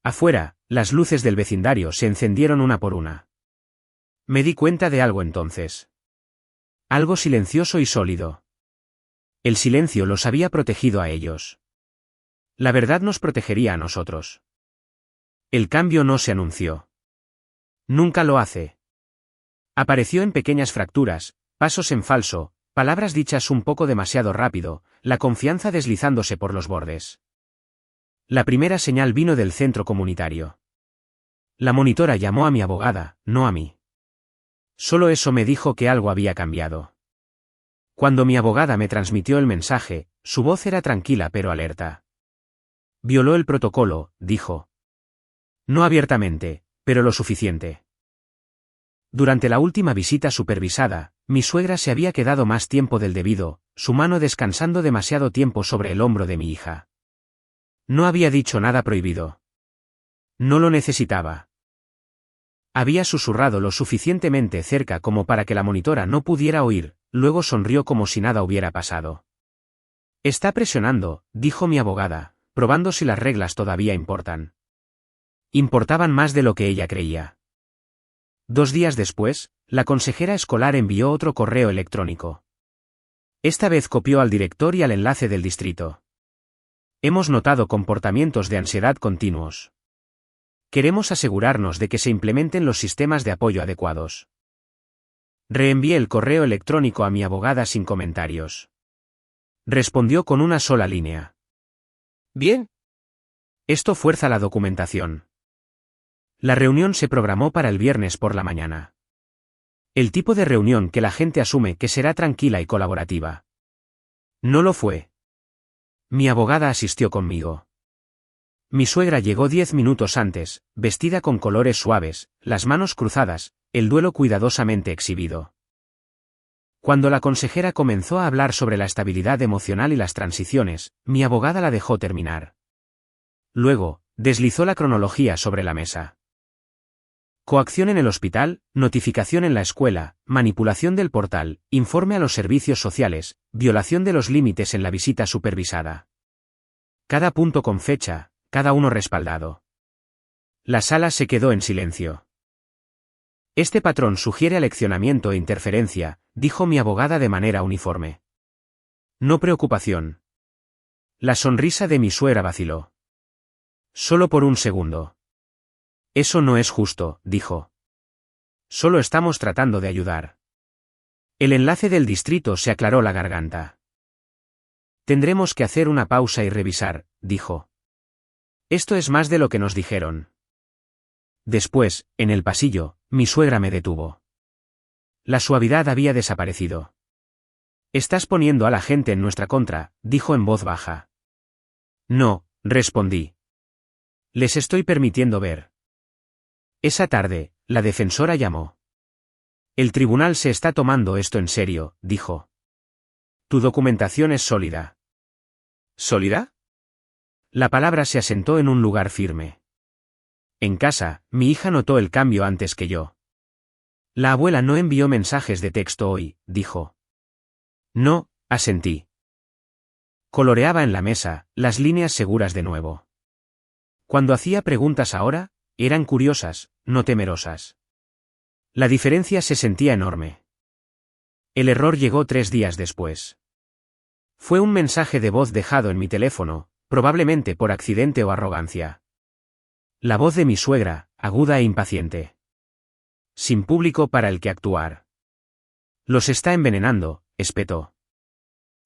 Afuera, las luces del vecindario se encendieron una por una. Me di cuenta de algo entonces. Algo silencioso y sólido. El silencio los había protegido a ellos. La verdad nos protegería a nosotros. El cambio no se anunció. Nunca lo hace. Apareció en pequeñas fracturas, pasos en falso, palabras dichas un poco demasiado rápido, la confianza deslizándose por los bordes. La primera señal vino del centro comunitario. La monitora llamó a mi abogada, no a mí. Solo eso me dijo que algo había cambiado. Cuando mi abogada me transmitió el mensaje, su voz era tranquila pero alerta. Violó el protocolo, dijo. No abiertamente, pero lo suficiente. Durante la última visita supervisada, mi suegra se había quedado más tiempo del debido, su mano descansando demasiado tiempo sobre el hombro de mi hija. No había dicho nada prohibido. No lo necesitaba. Había susurrado lo suficientemente cerca como para que la monitora no pudiera oír, luego sonrió como si nada hubiera pasado. Está presionando, dijo mi abogada, probando si las reglas todavía importan. Importaban más de lo que ella creía. 2 días después, la consejera escolar envió otro correo electrónico. Esta vez copió al director y al enlace del distrito. Hemos notado comportamientos de ansiedad continuos. Queremos asegurarnos de que se implementen los sistemas de apoyo adecuados. Reenvié el correo electrónico a mi abogada sin comentarios. Respondió con una sola línea. Bien. Esto fuerza la documentación. La reunión se programó para el viernes por la mañana. El tipo de reunión que la gente asume que será tranquila y colaborativa. No lo fue. Mi abogada asistió conmigo. Mi suegra llegó 10 minutos antes, vestida con colores suaves, las manos cruzadas, el duelo cuidadosamente exhibido. Cuando la consejera comenzó a hablar sobre la estabilidad emocional y las transiciones, mi abogada la dejó terminar. Luego, deslizó la cronología sobre la mesa. Coacción en el hospital, notificación en la escuela, manipulación del portal, informe a los servicios sociales, violación de los límites en la visita supervisada. Cada punto con fecha, cada uno respaldado. La sala se quedó en silencio. Este patrón sugiere aleccionamiento e interferencia, dijo mi abogada de manera uniforme. No preocupación. La sonrisa de mi suegra vaciló. Solo por un segundo. Eso no es justo, dijo. Solo estamos tratando de ayudar. El enlace del distrito se aclaró la garganta. Tendremos que hacer una pausa y revisar, dijo. Esto es más de lo que nos dijeron. Después, en el pasillo, mi suegra me detuvo. La suavidad había desaparecido. Estás poniendo a la gente en nuestra contra, dijo en voz baja. No, respondí. Les estoy permitiendo ver. Esa tarde, la defensora llamó. El tribunal se está tomando esto en serio, dijo. Tu documentación es sólida. ¿Sólida? La palabra se asentó en un lugar firme. En casa, mi hija notó el cambio antes que yo. La abuela no envió mensajes de texto hoy, dijo. No, asentí. Coloreaba en la mesa, las líneas seguras de nuevo. Cuando hacía preguntas ahora, eran curiosas, no temerosas. La diferencia se sentía enorme. El error llegó 3 días después. Fue un mensaje de voz dejado en mi teléfono, probablemente por accidente o arrogancia. La voz de mi suegra, aguda e impaciente. Sin público para el que actuar. Los está envenenando, espetó.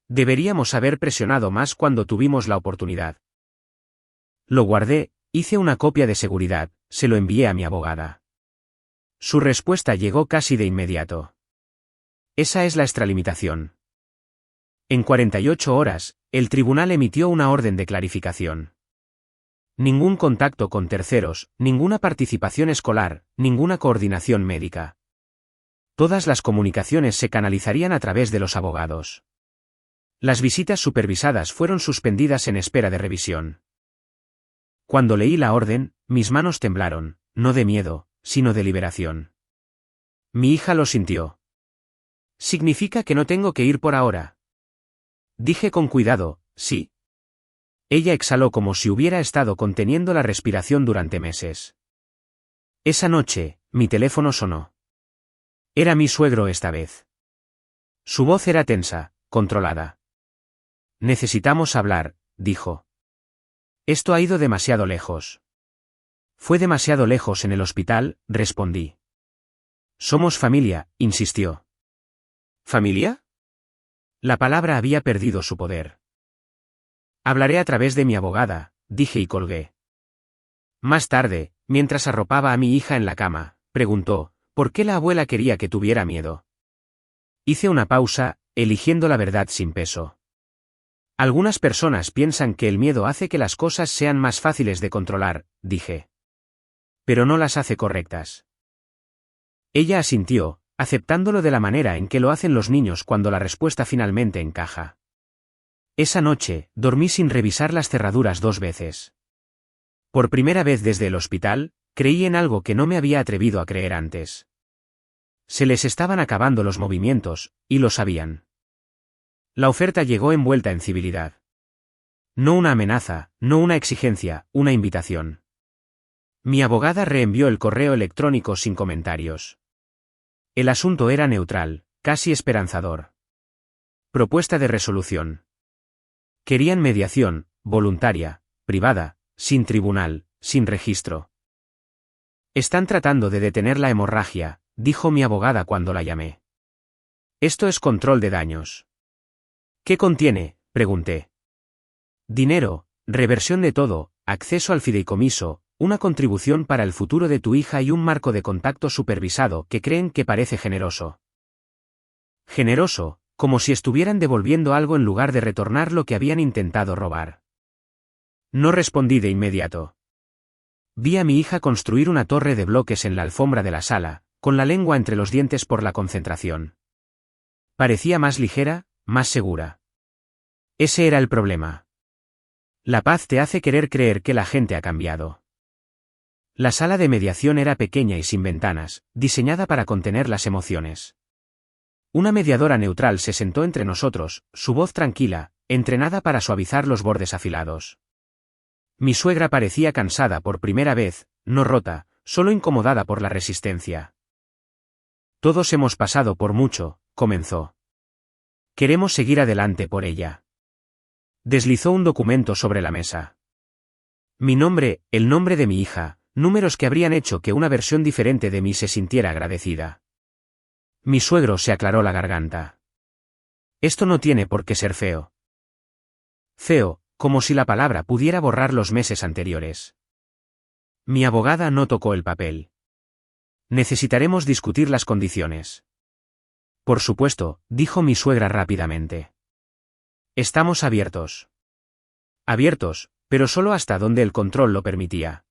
Deberíamos haber presionado más cuando tuvimos la oportunidad. Lo guardé, hice una copia de seguridad, se lo envié a mi abogada. Su respuesta llegó casi de inmediato. Esa es la extralimitación. En 48 horas, el tribunal emitió una orden de clarificación. Ningún contacto con terceros, ninguna participación escolar, ninguna coordinación médica. Todas las comunicaciones se canalizarían a través de los abogados. Las visitas supervisadas fueron suspendidas en espera de revisión. Cuando leí la orden, mis manos temblaron, no de miedo, sino de liberación. Mi hija lo sintió. ¿Significa que no tengo que ir por ahora? Dije con cuidado, sí. Ella exhaló como si hubiera estado conteniendo la respiración durante meses. Esa noche, mi teléfono sonó. Era mi suegro esta vez. Su voz era tensa, controlada. Necesitamos hablar, dijo. Esto ha ido demasiado lejos. Fue demasiado lejos en el hospital, respondí. Somos familia, insistió. ¿Familia? La palabra había perdido su poder. Hablaré a través de mi abogada, dije y colgué. Más tarde, mientras arropaba a mi hija en la cama, preguntó, ¿por qué la abuela quería que tuviera miedo? Hice una pausa, eligiendo la verdad sin peso. Algunas personas piensan que el miedo hace que las cosas sean más fáciles de controlar, dije. Pero no las hace correctas. Ella asintió, aceptándolo de la manera en que lo hacen los niños cuando la respuesta finalmente encaja. Esa noche, dormí sin revisar las cerraduras 2 veces. Por primera vez desde el hospital, creí en algo que no me había atrevido a creer antes. Se les estaban acabando los movimientos, y lo sabían. La oferta llegó envuelta en civilidad. No una amenaza, no una exigencia, una invitación. Mi abogada reenvió el correo electrónico sin comentarios. El asunto era neutral, casi esperanzador. Propuesta de resolución. Querían mediación, voluntaria, privada, sin tribunal, sin registro. Están tratando de detener la hemorragia, dijo mi abogada cuando la llamé. Esto es control de daños. ¿Qué contiene?, pregunté. Dinero, reversión de todo, acceso al fideicomiso, una contribución para el futuro de tu hija y un marco de contacto supervisado que creen que parece generoso. Generoso, como si estuvieran devolviendo algo en lugar de retornar lo que habían intentado robar. No respondí de inmediato. Vi a mi hija construir una torre de bloques en la alfombra de la sala, con la lengua entre los dientes por la concentración. Parecía más ligera, más segura. Ese era el problema. La paz te hace querer creer que la gente ha cambiado. La sala de mediación era pequeña y sin ventanas, diseñada para contener las emociones. Una mediadora neutral se sentó entre nosotros, su voz tranquila, entrenada para suavizar los bordes afilados. Mi suegra parecía cansada por primera vez, no rota, solo incomodada por la resistencia. Todos hemos pasado por mucho, comenzó. Queremos seguir adelante por ella. Deslizó un documento sobre la mesa. Mi nombre, el nombre de mi hija, números que habrían hecho que una versión diferente de mí se sintiera agradecida. Mi suegro se aclaró la garganta. Esto no tiene por qué ser feo. Feo, como si la palabra pudiera borrar los meses anteriores. Mi abogada no tocó el papel. Necesitaremos discutir las condiciones. Por supuesto, dijo mi suegra rápidamente. Estamos abiertos. Abiertos, pero solo hasta donde el control lo permitía.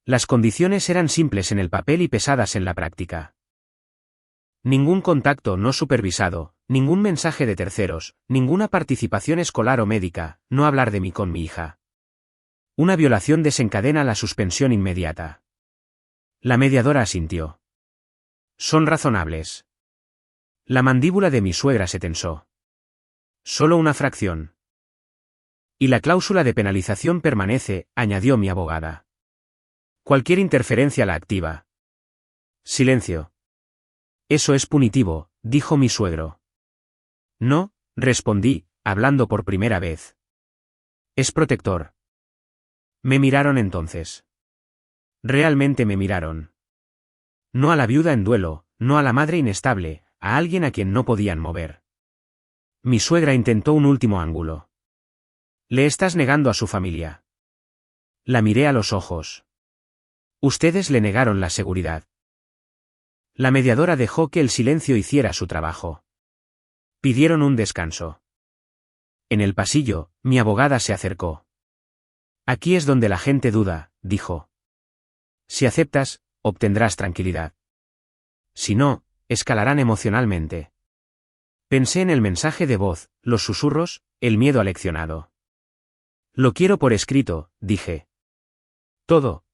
Las condiciones eran simples en el papel y pesadas en la práctica. Ningún contacto no supervisado, ningún mensaje de terceros, ninguna participación escolar o médica, no hablar de mí con mi hija. Una violación desencadena la suspensión inmediata. La mediadora asintió. Son razonables. La mandíbula de mi suegra se tensó. Solo una fracción. Y la cláusula de penalización permanece, añadió mi abogada. Cualquier interferencia la activa. Silencio. Eso es punitivo, dijo mi suegro. No, respondí, hablando por primera vez. Es protector. Me miraron entonces. Realmente me miraron. No a la viuda en duelo, no a la madre inestable, a alguien a quien no podían mover. Mi suegra intentó un último ángulo. Le estás negando a su familia. La miré a los ojos. Ustedes le negaron la seguridad. La mediadora dejó que el silencio hiciera su trabajo. Pidieron un descanso. En el pasillo, mi abogada se acercó. Aquí es donde la gente duda, dijo. Si aceptas, obtendrás tranquilidad. Si no, escalarán emocionalmente. Pensé en el mensaje de voz, los susurros, el miedo aleccionado. Lo quiero por escrito, dije. Todo.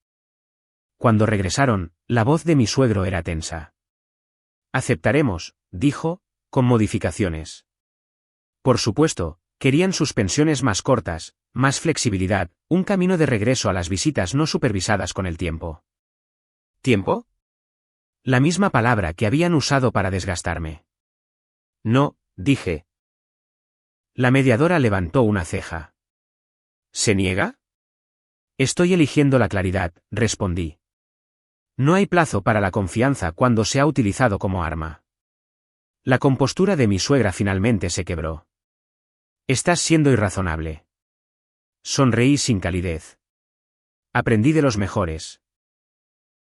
Cuando regresaron, la voz de mi suegro era tensa. Aceptaremos, dijo, con modificaciones. Por supuesto, querían suspensiones más cortas, más flexibilidad, un camino de regreso a las visitas no supervisadas con el tiempo. ¿Tiempo? La misma palabra que habían usado para desgastarme. No, dije. La mediadora levantó una ceja. ¿Se niega? Estoy eligiendo la claridad, respondí. No hay plazo para la confianza cuando se ha utilizado como arma. La compostura de mi suegra finalmente se quebró. Estás siendo irrazonable. Sonreí sin calidez. Aprendí de los mejores.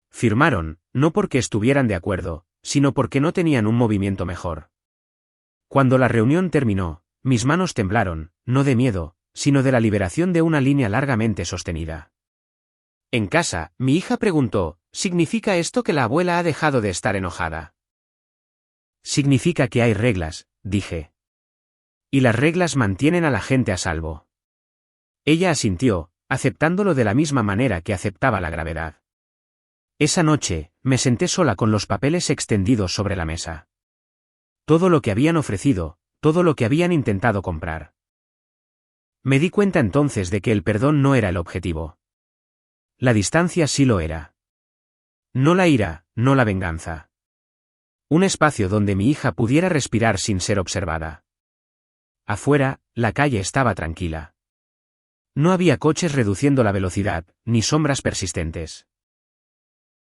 Firmaron, no porque estuvieran de acuerdo, sino porque no tenían un movimiento mejor. Cuando la reunión terminó, mis manos temblaron, no de miedo, sino de la liberación de una línea largamente sostenida. En casa, mi hija preguntó, ¿significa esto que la abuela ha dejado de estar enojada? Significa que hay reglas, dije. Y las reglas mantienen a la gente a salvo. Ella asintió, aceptándolo de la misma manera que aceptaba la gravedad. Esa noche, me senté sola con los papeles extendidos sobre la mesa. Todo lo que habían ofrecido, todo lo que habían intentado comprar. Me di cuenta entonces de que el perdón no era el objetivo. La distancia sí lo era. No la ira, no la venganza. Un espacio donde mi hija pudiera respirar sin ser observada. Afuera, la calle estaba tranquila. No había coches reduciendo la velocidad, ni sombras persistentes.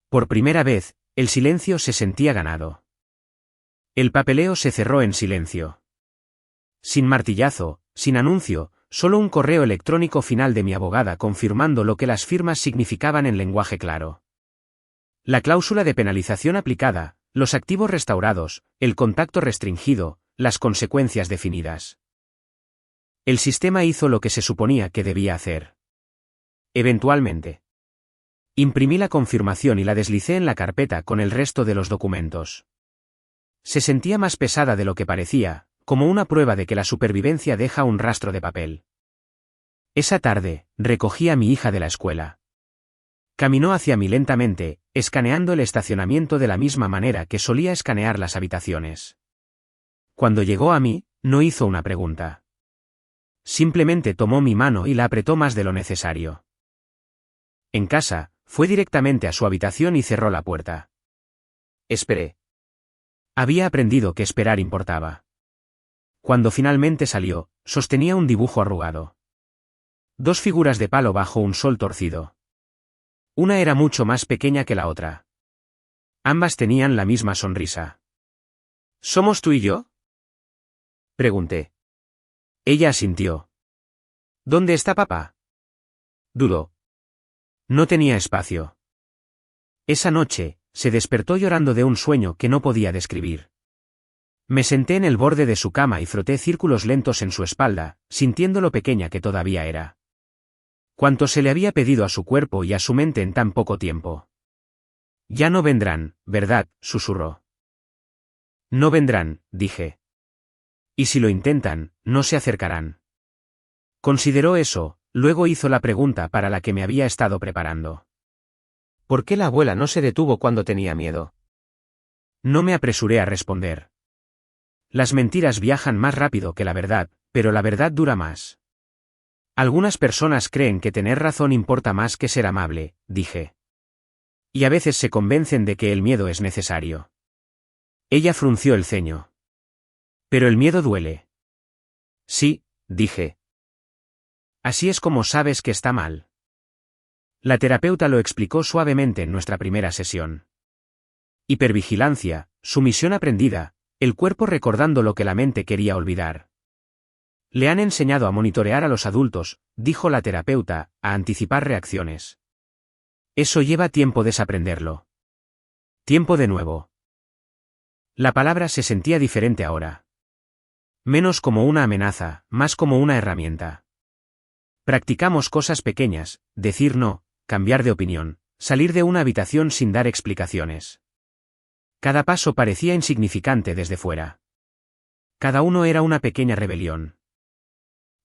Por primera vez, el silencio se sentía ganado. El papeleo se cerró en silencio. Sin martillazo, sin anuncio, solo un correo electrónico final de mi abogada confirmando lo que las firmas significaban en lenguaje claro. La cláusula de penalización aplicada, los activos restaurados, el contacto restringido, las consecuencias definidas. El sistema hizo lo que se suponía que debía hacer. Eventualmente. Imprimí la confirmación y la deslicé en la carpeta con el resto de los documentos. Se sentía más pesada de lo que parecía, como una prueba de que la supervivencia deja un rastro de papel. Esa tarde, recogí a mi hija de la escuela. Caminó hacia mí lentamente, escaneando el estacionamiento de la misma manera que solía escanear las habitaciones. Cuando llegó a mí, no hizo una pregunta. Simplemente tomó mi mano y la apretó más de lo necesario. En casa, fue directamente a su habitación y cerró la puerta. Esperé. Había aprendido que esperar importaba. Cuando finalmente salió, sostenía un dibujo arrugado. Dos figuras de palo bajo un sol torcido. Una era mucho más pequeña que la otra. Ambas tenían la misma sonrisa. ¿Somos tú y yo? Pregunté. Ella asintió. ¿Dónde está papá? Dudó. No tenía espacio. Esa noche, se despertó llorando de un sueño que no podía describir. Me senté en el borde de su cama y froté círculos lentos en su espalda, sintiendo lo pequeña que todavía era. Cuánto se le había pedido a su cuerpo y a su mente en tan poco tiempo. Ya no vendrán, ¿verdad?, susurró. No vendrán, dije. Y si lo intentan, no se acercarán. Consideró eso, luego hizo la pregunta para la que me había estado preparando. ¿Por qué la abuela no se detuvo cuando tenía miedo? No me apresuré a responder. Las mentiras viajan más rápido que la verdad, pero la verdad dura más. Algunas personas creen que tener razón importa más que ser amable, dije. Y a veces se convencen de que el miedo es necesario. Ella frunció el ceño. Pero el miedo duele. Sí, dije. Así es como sabes que está mal. La terapeuta lo explicó suavemente en nuestra primera sesión. Hipervigilancia, sumisión aprendida, el cuerpo recordando lo que la mente quería olvidar. Le han enseñado a monitorear a los adultos, dijo la terapeuta, a anticipar reacciones. Eso lleva tiempo desaprenderlo. Tiempo de nuevo. La palabra se sentía diferente ahora. Menos como una amenaza, más como una herramienta. Practicamos cosas pequeñas, decir no, cambiar de opinión, salir de una habitación sin dar explicaciones. Cada paso parecía insignificante desde fuera. Cada uno era una pequeña rebelión.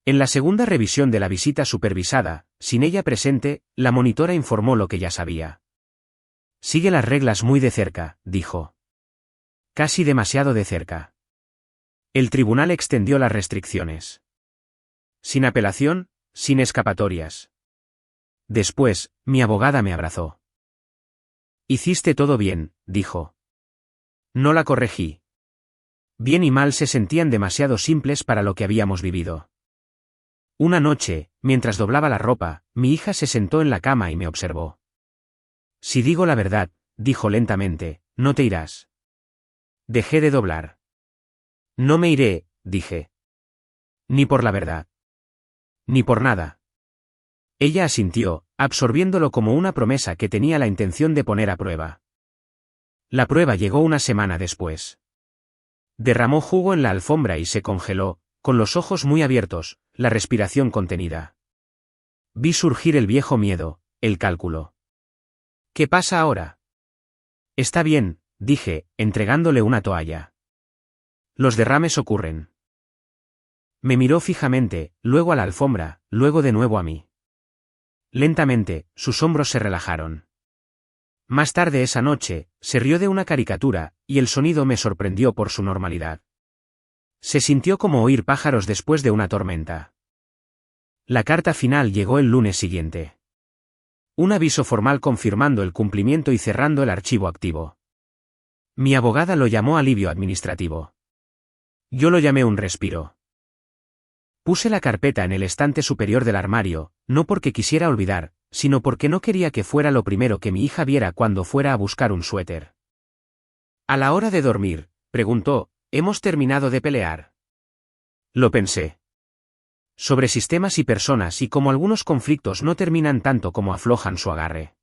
En la segunda revisión de la visita supervisada, sin ella presente, la monitora informó lo que ya sabía. Sigue las reglas muy de cerca, dijo. Casi demasiado de cerca. El tribunal extendió las restricciones. Sin apelación, sin escapatorias. Después, mi abogada me abrazó. Hiciste todo bien, dijo. No la corregí. Bien y mal se sentían demasiado simples para lo que habíamos vivido. Una noche, mientras doblaba la ropa, mi hija se sentó en la cama y me observó. Si digo la verdad, dijo lentamente, no te irás. Dejé de doblar. No me iré, dije. Ni por la verdad. Ni por nada. Ella asintió, absorbiéndolo como una promesa que tenía la intención de poner a prueba. La prueba llegó una semana después. Derramó jugo en la alfombra y se congeló, con los ojos muy abiertos, la respiración contenida. Vi surgir el viejo miedo, el cálculo. ¿Qué pasa ahora? Está bien, dije, entregándole una toalla. Los derrames ocurren. Me miró fijamente, luego a la alfombra, luego de nuevo a mí. Lentamente, sus hombros se relajaron. Más tarde esa noche, se rió de una caricatura, y el sonido me sorprendió por su normalidad. Se sintió como oír pájaros después de una tormenta. La carta final llegó el lunes siguiente. Un aviso formal confirmando el cumplimiento y cerrando el archivo activo. Mi abogada lo llamó alivio administrativo. Yo lo llamé un respiro. Puse la carpeta en el estante superior del armario, no porque quisiera olvidar, sino porque no quería que fuera lo primero que mi hija viera cuando fuera a buscar un suéter. A la hora de dormir, preguntó, ¿hemos terminado de pelear? Lo pensé. Sobre sistemas y personas y como algunos conflictos no terminan tanto como aflojan su agarre.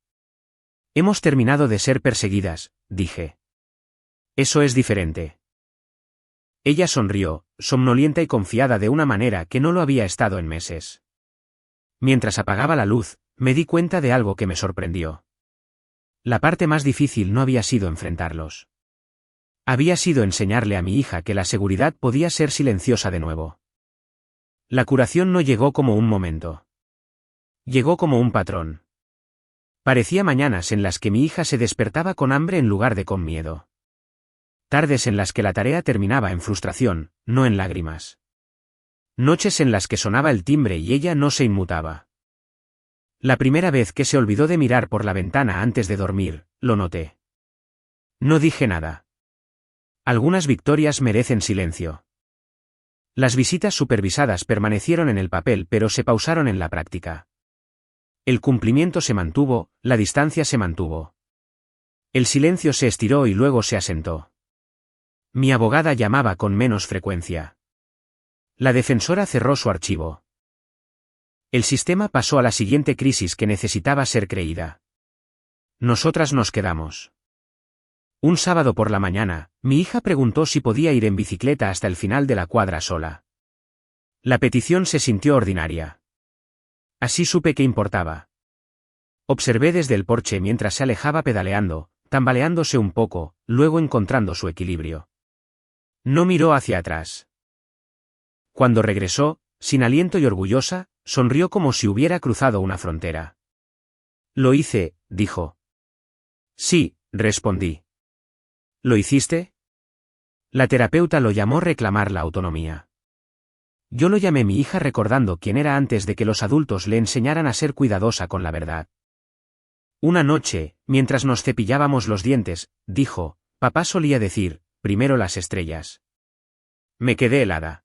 Hemos terminado de ser perseguidas, dije. Eso es diferente. Ella sonrió, somnolienta y confiada de una manera que no lo había estado en meses. Mientras apagaba la luz, me di cuenta de algo que me sorprendió. La parte más difícil no había sido enfrentarlos. Había sido enseñarle a mi hija que la seguridad podía ser silenciosa de nuevo. La curación no llegó como un momento. Llegó como un patrón. Parecía mañanas en las que mi hija se despertaba con hambre en lugar de con miedo. Tardes en las que la tarea terminaba en frustración, no en lágrimas. Noches en las que sonaba el timbre y ella no se inmutaba. La primera vez que se olvidó de mirar por la ventana antes de dormir, lo noté. No dije nada. Algunas victorias merecen silencio. Las visitas supervisadas permanecieron en el papel pero se pausaron en la práctica. El cumplimiento se mantuvo, la distancia se mantuvo. El silencio se estiró y luego se asentó. Mi abogada llamaba con menos frecuencia. La defensora cerró su archivo. El sistema pasó a la siguiente crisis que necesitaba ser creída. Nosotras nos quedamos. Un sábado por la mañana, mi hija preguntó si podía ir en bicicleta hasta el final de la cuadra sola. La petición se sintió ordinaria. Así supe que importaba. Observé desde el porche mientras se alejaba pedaleando, tambaleándose un poco, luego encontrando su equilibrio. No miró hacia atrás. Cuando regresó, sin aliento y orgullosa, sonrió como si hubiera cruzado una frontera. Lo hice, dijo. Sí, respondí. ¿Lo hiciste? La terapeuta lo llamó reclamar la autonomía. Yo lo llamé mi hija recordando quién era antes de que los adultos le enseñaran a ser cuidadosa con la verdad. Una noche, mientras nos cepillábamos los dientes, dijo, papá solía decir, primero las estrellas. Me quedé helada.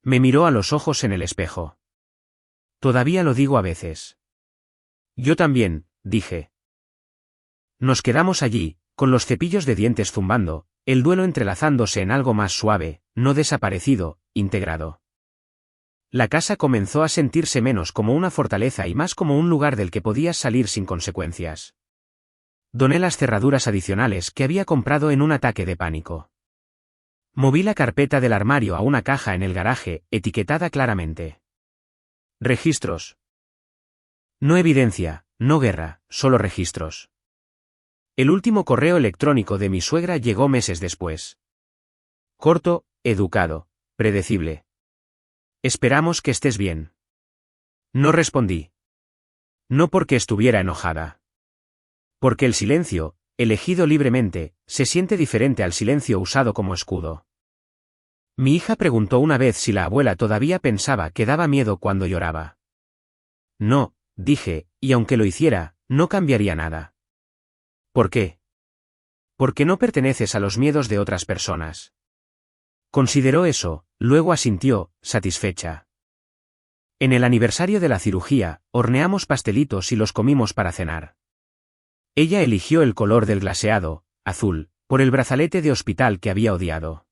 Me miró a los ojos en el espejo. Todavía lo digo a veces. Yo también, dije. Nos quedamos allí, con los cepillos de dientes zumbando, el duelo entrelazándose en algo más suave, no desaparecido, integrado. La casa comenzó a sentirse menos como una fortaleza y más como un lugar del que podías salir sin consecuencias. Doné las cerraduras adicionales que había comprado en un ataque de pánico. Moví la carpeta del armario a una caja en el garaje, etiquetada claramente. Registros. No evidencia, no guerra, solo registros. El último correo electrónico de mi suegra llegó meses después. Corto, educado, predecible. Esperamos que estés bien. No respondí. No porque estuviera enojada. Porque el silencio, elegido libremente, se siente diferente al silencio usado como escudo. Mi hija preguntó una vez si la abuela todavía pensaba que daba miedo cuando lloraba. No, dije, y aunque lo hiciera, no cambiaría nada. ¿Por qué? Porque no perteneces a los miedos de otras personas. Consideró eso, luego asintió, satisfecha. En el aniversario de la cirugía, horneamos pastelitos y los comimos para cenar. Ella eligió el color del glaseado, azul, por el brazalete de hospital que había odiado.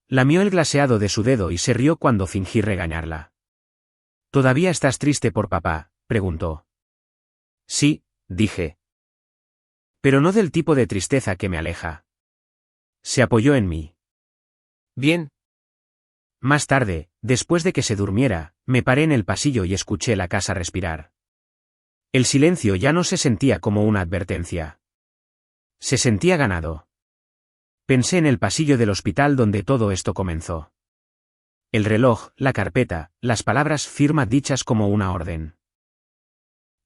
Lamió el glaseado de su dedo y se rió cuando fingí regañarla. ¿Todavía estás triste por papá?, preguntó. Sí, dije. Pero no del tipo de tristeza que me aleja. Se apoyó en mí. Bien. Más tarde, después de que se durmiera, me paré en el pasillo y escuché la casa respirar. El silencio ya no se sentía como una advertencia. Se sentía ganado. Pensé en el pasillo del hospital donde todo esto comenzó. El reloj, la carpeta, las palabras firma dichas como una orden.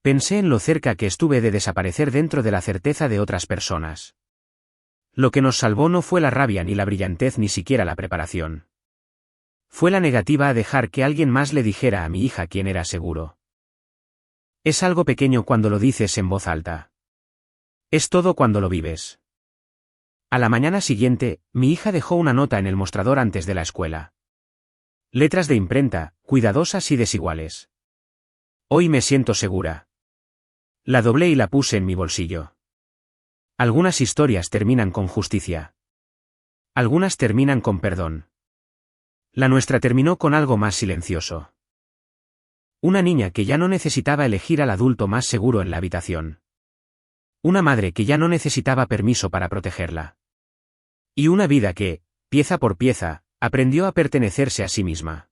Pensé en lo cerca que estuve de desaparecer dentro de la certeza de otras personas. Lo que nos salvó no fue la rabia ni la brillantez ni siquiera la preparación. Fue la negativa a dejar que alguien más le dijera a mi hija quién era seguro. Es algo pequeño cuando lo dices en voz alta. Es todo cuando lo vives. A la mañana siguiente, mi hija dejó una nota en el mostrador antes de la escuela. Letras de imprenta, cuidadosas y desiguales. Hoy me siento segura. La doblé y la puse en mi bolsillo. Algunas historias terminan con justicia. Algunas terminan con perdón. La nuestra terminó con algo más silencioso. Una niña que ya no necesitaba elegir al adulto más seguro en la habitación. Una madre que ya no necesitaba permiso para protegerla. Y una vida que, pieza por pieza, aprendió a pertenecerse a sí misma.